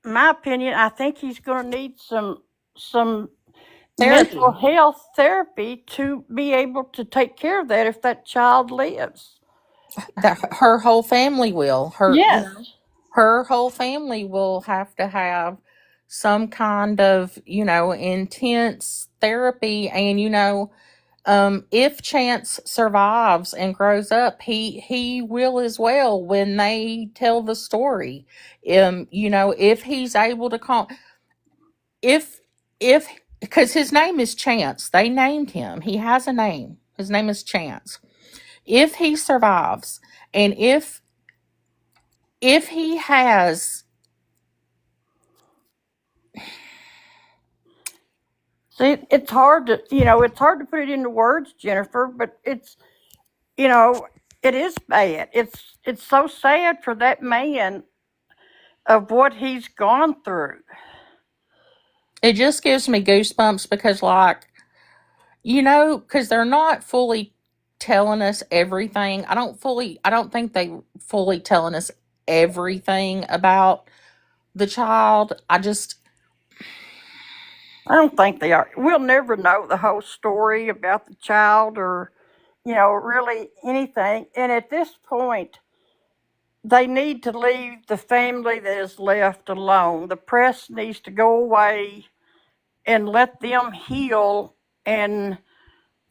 my opinion, I think he's going to need some mental therapy. health therapy to be able to take care of that if that child lives. That her whole family will. Yes. Her whole family will have to have some kind of, intense therapy. And, if Chance survives and grows up, he will as well when they tell the story. If he's able to call, if because his name is Chance, they named him. He has a name. His name is Chance. If he survives, and if he has, See, it's hard to put it into words, Jennifer, but it is bad. It's so sad for that man of what he's gone through. it just gives me goosebumps because, like, because they're not fully telling us everything. I don't think they fully telling us everything about the child. I don't think they are. We'll never know the whole story about the child or, really anything. And at this point, they need to leave the family that is left alone. The press needs to go away and let them heal and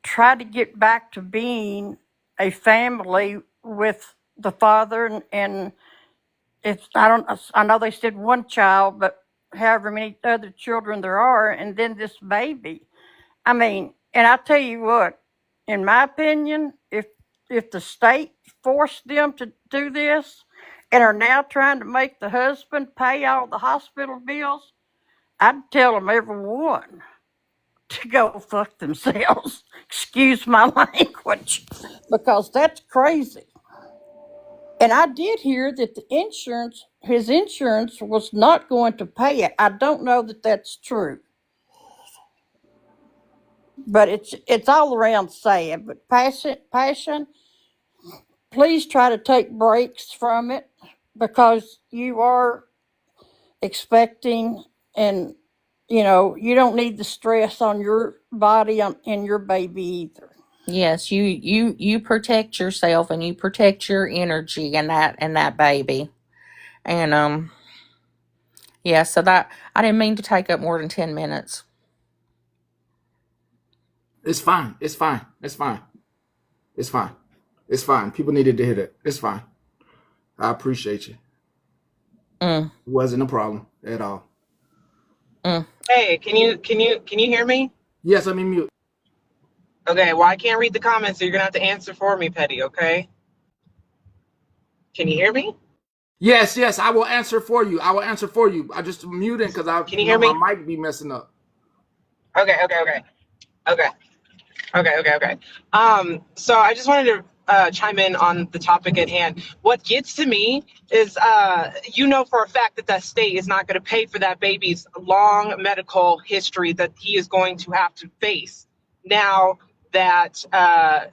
try to get back to being a family with the father and it's I know they said one child, but however many other children there are, and then this baby. I mean, and I tell you what, in my opinion, if the state forced them to do this and are now trying to make the husband pay all the hospital bills, I'd tell them every one to go fuck themselves. Excuse my language, because that's crazy. And I did hear that his insurance was not going to pay it. I don't know that that's true, but it's all around sad. But passion, please try to take breaks from it, because you are expecting, and you don't need the stress on your body and your baby either. Yes, you protect yourself and you protect your energy and that baby. And yeah, so that I didn't mean to take up more than 10 minutes. It's fine. It's fine. It's fine. It's fine. It's fine. People needed to hear that. It's fine. I appreciate you. Mm, It wasn't a problem at all. mm. Hey, can you hear me? Yes, I'm in mute. Okay, well I can't read the comments, so you're gonna have to answer for me, Petty, okay? Can you hear me? Yes, yes, I will answer for you. I will answer for you. I just muted because I Can you know hear my me? mic be messing up. Okay. Okay. Okay. So I just wanted to chime in on the topic at hand. What gets to me is, for a fact that that state is not going to pay for that baby's long medical history that he is going to have to face now that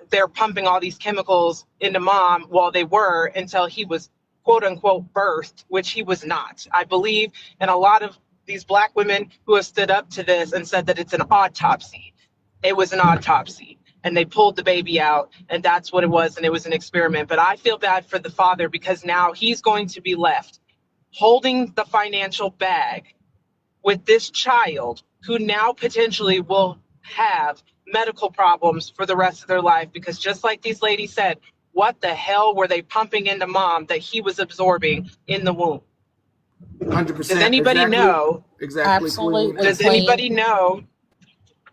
they're pumping all these chemicals into mom while they were until he was quote unquote birthed, which he was not. I believe in a lot of these black women who have stood up to this and said that it's an autopsy. It was an autopsy and they pulled the baby out and that's what it was, and it was an experiment. But I feel bad for the father because now he's going to be left holding the financial bag with this child who now potentially will have medical problems for the rest of their life, because just like these ladies said, what the hell were they pumping into mom that he was absorbing in the womb? 100%. Does anybody know? Exactly. Absolutely, Does Queen. anybody know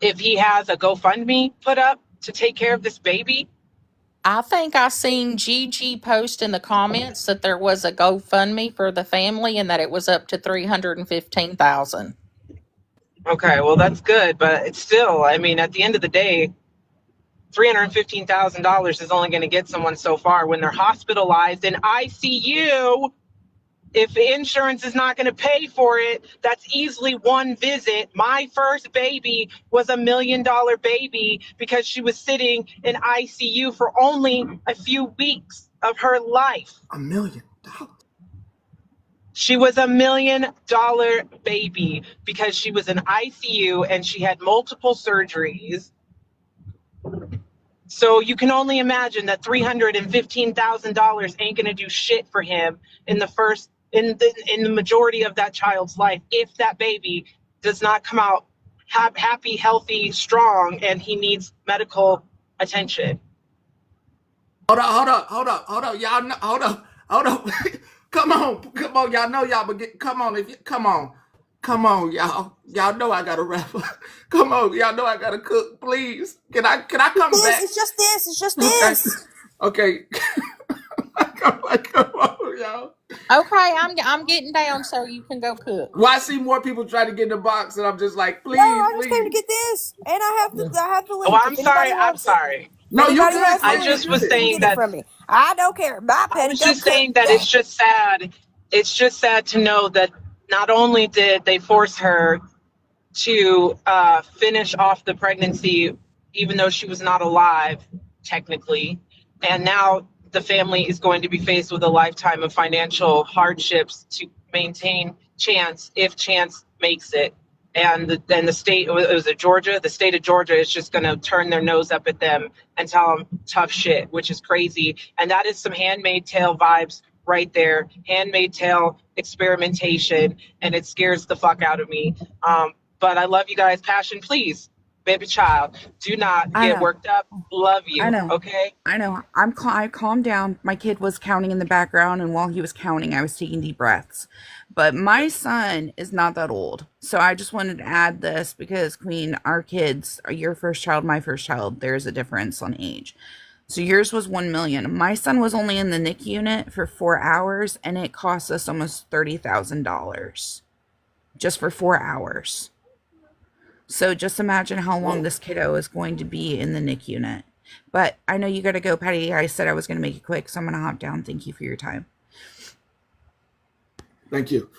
if he has a GoFundMe put up to take care of this baby? I think I seen Gigi post in the comments that there was a GoFundMe for the family and that it was up to $315,000. Okay, well that's good, but it's still, I mean, at the end of the day, $315,000 is only going to get someone so far when they're hospitalized in ICU. If insurance is not going to pay for it, that's easily one visit. My first baby was $1 million baby because she was sitting in ICU for only a few weeks of her life. $1 million. She was $1 million baby because she was in ICU and she had multiple surgeries. So you can only imagine that $315,000 ain't gonna do shit for him in the majority of that child's life if that baby does not come out happy, healthy, strong, and he needs medical attention. Hold up. Y'all know, hold up. Come on, y'all know y'all, but come on, y'all. Y'all know I gotta rap. Come on, y'all know I gotta cook. Please, can I come back? It's just this. Okay. Come on, y'all. Okay, I'm getting down so you can go cook. Well, I see more people trying to get in the box, and I'm just like, please, I just came to get this, and I have the link. Oh, I'm sorry. No, you good. I just was saying that. From me. I don't care. Bye, Petty. I was just saying that it's just sad. It's just sad to know that not only did they force her to finish off the pregnancy, even though she was not alive, technically, and now the family is going to be faced with a lifetime of financial hardships to maintain chance, if chance makes it. And then the state, it was Georgia, the state of Georgia is just going to turn their nose up at them and tell them tough shit, which is crazy. And that is some Handmaid's Tale vibes right there. Handmaid's Tale experimentation, and it scares the fuck out of me. But I love you guys. Passion, please, baby child, do not get worked up. Love you. I know. Okay? I know. I calmed down. My kid was counting in the background, and while he was counting, I was taking deep breaths. But my son is not that old. So I just wanted to add this because, Queen, our kids, your first child, my first child, there's a difference on age. So yours was 1 million. My son was only in the NIC unit for 4 hours, and it cost us almost $30,000 just for 4 hours. So just imagine how long this kiddo is going to be in the NIC unit. But I know you got to go, Patty. I said I was going to make it quick, so I'm going to hop down. Thank you for your time. Thank you.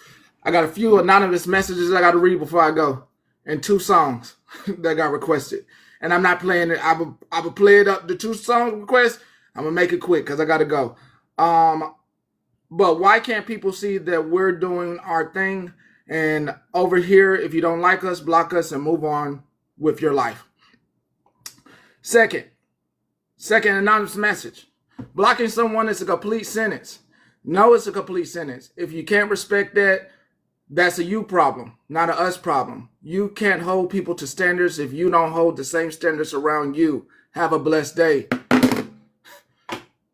I got a few anonymous messages I got to read before I go, and 2 songs that got requested. And I'm not playing it. I will play it up. The 2 song requests, I'm going to make it quick because I got to go. But why can't people see that we're doing our thing? And over here, if you don't like us, block us and move on with your life. Second anonymous message. Blocking someone is a complete sentence. No, it's a complete sentence. If you can't respect that, that's a you problem, not a us problem. You can't hold people to standards if you don't hold the same standards around you. Have a blessed day.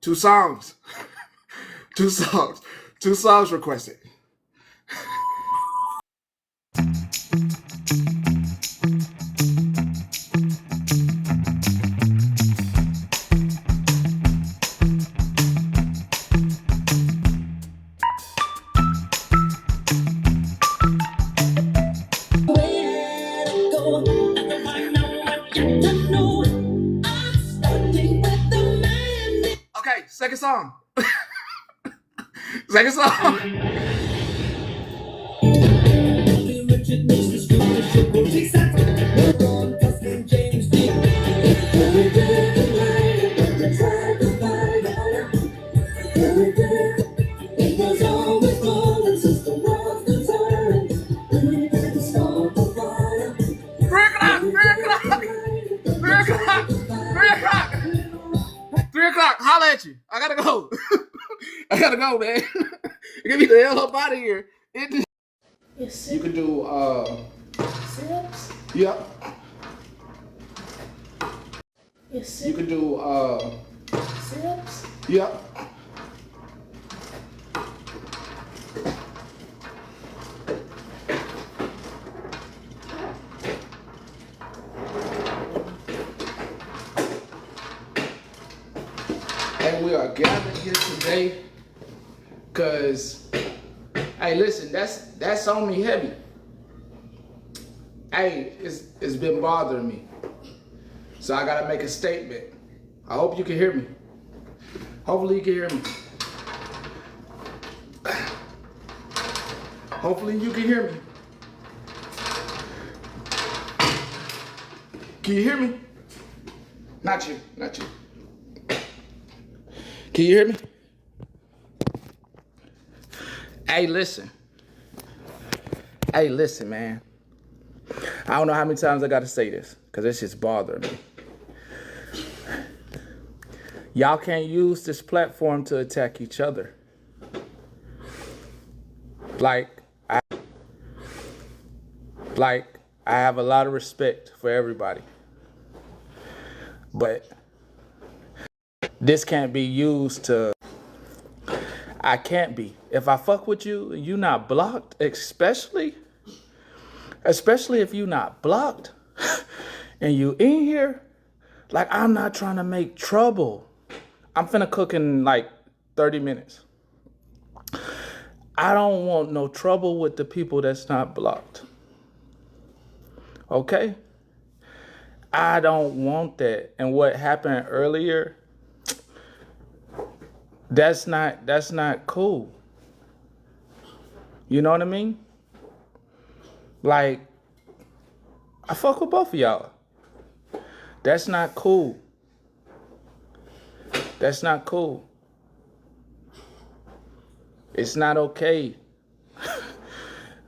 2 songs. 2 songs. 2 songs requested. Second song. Second song. Holla at you. I gotta go. I gotta go, man. Get me the hell up out of here. You can do sit-ups. Yep. You can do sit-ups. Yep. And we are gathered here today because, hey, listen, that's on me heavy. Hey, it's been bothering me. So I gotta make a statement. I hope you can hear me. Hopefully you can hear me. Hopefully you can hear me. Can you hear me? Not you, not you. Can you hear me? Hey, listen. Hey, listen, man. I don't know how many times I gotta say this, because it's just bothering me. Y'all can't use this platform to attack each other. Like, I have a lot of respect for everybody. But this can't be used to, I can't be. If I fuck with you and you not blocked, especially if you not blocked and you in here, like, I'm not trying to make trouble. I'm finna cook in like 30 minutes. I don't want no trouble with the people that's not blocked. Okay? I don't want that. And what happened earlier, that's not cool. You know what I mean? Like, I fuck with both of y'all. That's not cool. That's not cool. It's not okay.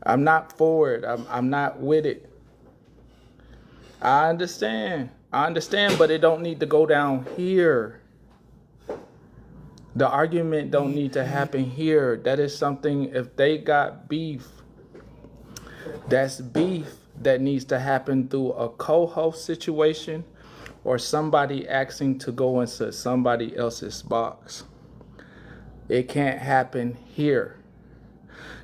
I'm not for it. I'm not with it. I understand, but it don't need to go down here. The argument don't need to happen here. That is something, if they got beef, that's beef that needs to happen through a co-host situation or somebody asking to go into somebody else's box. It can't happen here.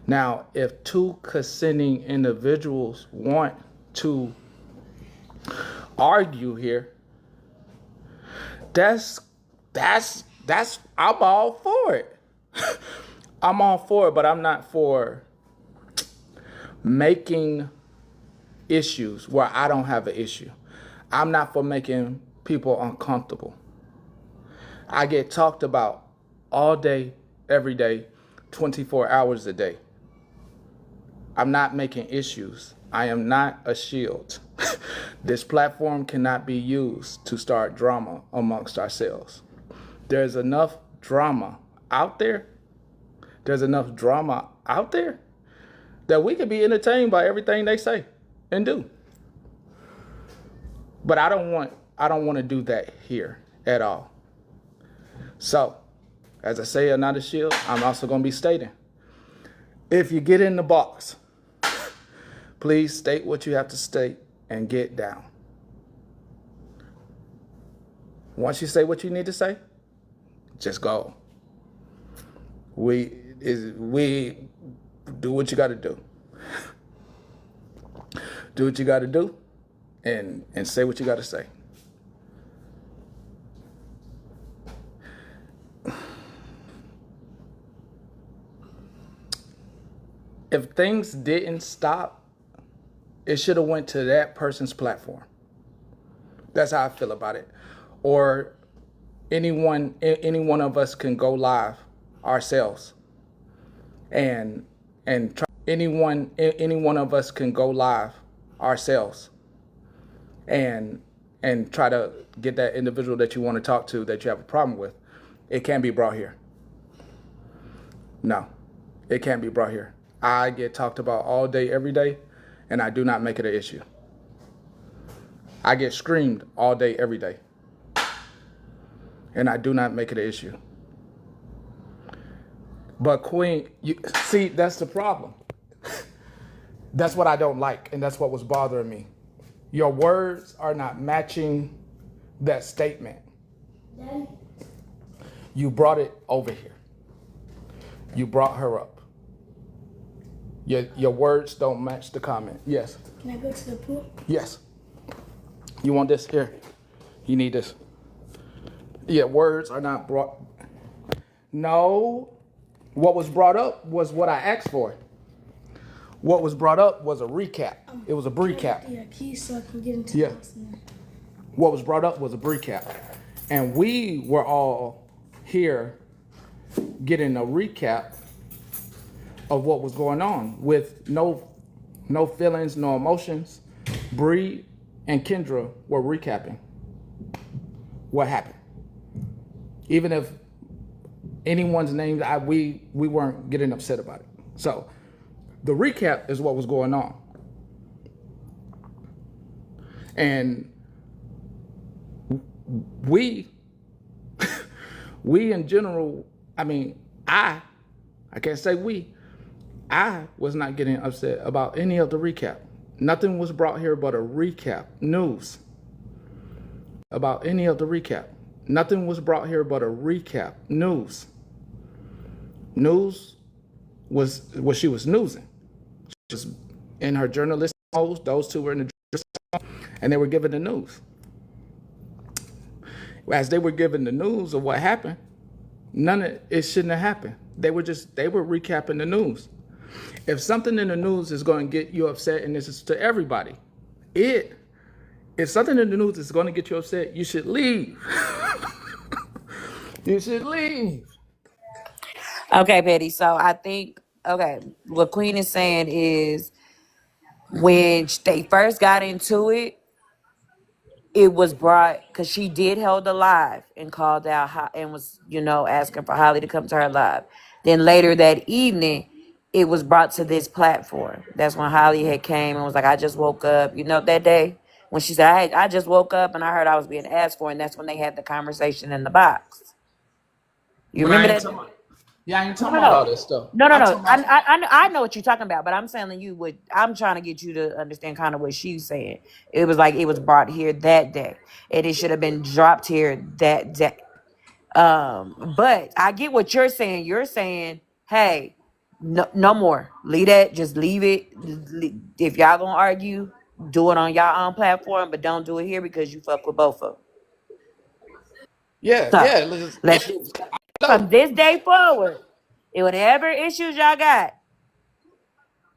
Now, if two consenting individuals want to argue here, that's I'm all for it. I'm all for it, but I'm not for making issues where I don't have an issue. I'm not for making people uncomfortable. I get talked about all day, every day, 24 hours a day. I'm not making issues. I am not a shield. This platform cannot be used to start drama amongst ourselves. There's enough drama out there. There's enough drama out there that we could be entertained by everything they say and do. But I don't want to do that here at all. So, as I say, I'm not a shield. I'm also going to be stating, if you get in the box, please state what you have to state and get down. Once you say what you need to say, just go. We do what you got to do. Do what you got to do, and say what you got to say. If things didn't stop, it should have went to that person's platform. That's how I feel about it. Or any one of us can go live ourselves and try, any one of us can go live ourselves and try to get that individual that you want to talk to that you have a problem with. It can't be brought here. No, it can't be brought here. I get talked about all day, every day, and I do not make it an issue. I get screamed all day, every day, and I do not make it an issue. But Queen, you see, that's the problem. That's what I don't like, and that's what was bothering me. Your words are not matching that statement. You brought it over here. You brought her up. Your words don't match the comment. Yes. Can I go to the pool? Yes. You want this? Here. You need this. Yeah, words are not brought. No. What was brought up was what I asked for. What was brought up was a recap. It was a recap. Yeah, keys so I can get into Yeah. the house now. What was brought up was a recap. And we were all here getting a recap of what was going on with no feelings, no emotions. Bree and Kendra were recapping what happened. Even if anyone's name, we weren't getting upset about it. So the recap is what was going on. And we in general, I mean, I can't say we, I was not getting upset about any of the recap. Nothing was brought here but a recap, news about any of the recap. Nothing was brought here but a recap, news. News was what she was newsing. She was in her journalistic mode. Those two were in the journalistic mode, and they were giving the news. As they were giving the news of what happened, none of it shouldn't have happened. They were recapping the news. If something in the news is going to get you upset, and this is to everybody, if something in the news is going to get you upset, you should leave. You should leave. Okay, Petty. So I think, okay, what Queen is saying is when they first got into it, it was brought because she did hold the live and called out and was, asking for Holly to come to her live. Then later that evening, it was brought to this platform. That's when Holly had came and was like, I just woke up. That day when she said, I just woke up and I heard I was being asked for. And that's when they had the conversation in the box. You But remember I ain't that? talking about, yeah, I ain't No, talking no, about all no. this stuff. No, no, I'm no. talking about, I know what you're talking about, but I'm telling you what I'm trying to get you to understand kind of what she's saying. It was like it was brought here that day, and it should have been dropped here that day. But I get what you're saying. You're saying, hey, no more. Leave that. Just leave it. If y'all gonna argue, do it on y'all own platform, but don't do it here because you fuck with both of them. yeah, So yeah. let's do No. from this day forward. Whatever issues y'all got,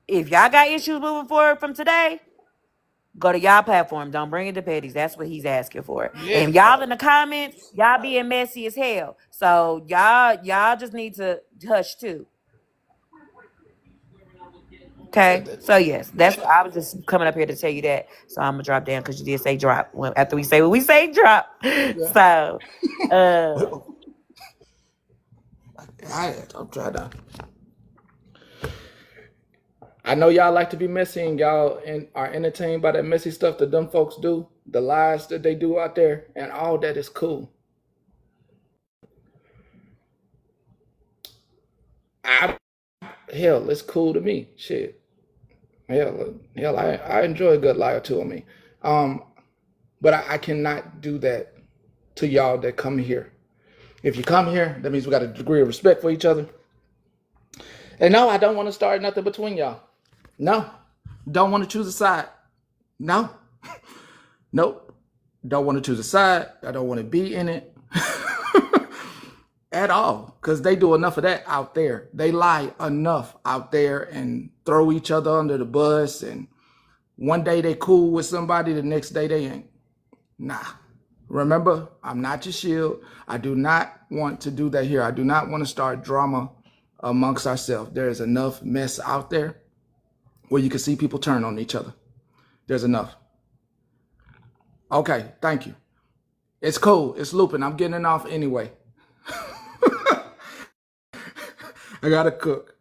if y'all got issues moving forward from today, go to y'all platform. Don't bring it to Petty's. That's what he's asking for. Yeah. And y'all in the comments, y'all being messy as hell. So y'all just need to hush too. Okay. So yes, that's what I was just coming up here to tell you that. So I'm gonna drop down because you did say drop. Well, after we say what we say, drop. Yeah. So I'm trying to. I know y'all like to be messy and y'all are entertained by that messy stuff that them folks do, the lies that they do out there, and all that is cool. Hell, it's cool to me. Shit. Hell, I enjoy a good lie or two on me. But I cannot do that to y'all that come here. If you come here, that means we got a degree of respect for each other. And no, I don't want to start nothing between y'all. No. Don't want to choose a side. No. Nope. Don't want to choose a side. I don't want to be in it at all. Because they do enough of that out there. They lie enough out there and throw each other under the bus. And one day they cool with somebody, the next day they ain't. Nah. Remember, I'm not your shield. I do not want to do that here. I do not want to start drama amongst ourselves. There is enough mess out there where you can see people turn on each other. There's enough. Okay, thank you. It's cool. It's looping. I'm getting it off anyway. I gotta cook.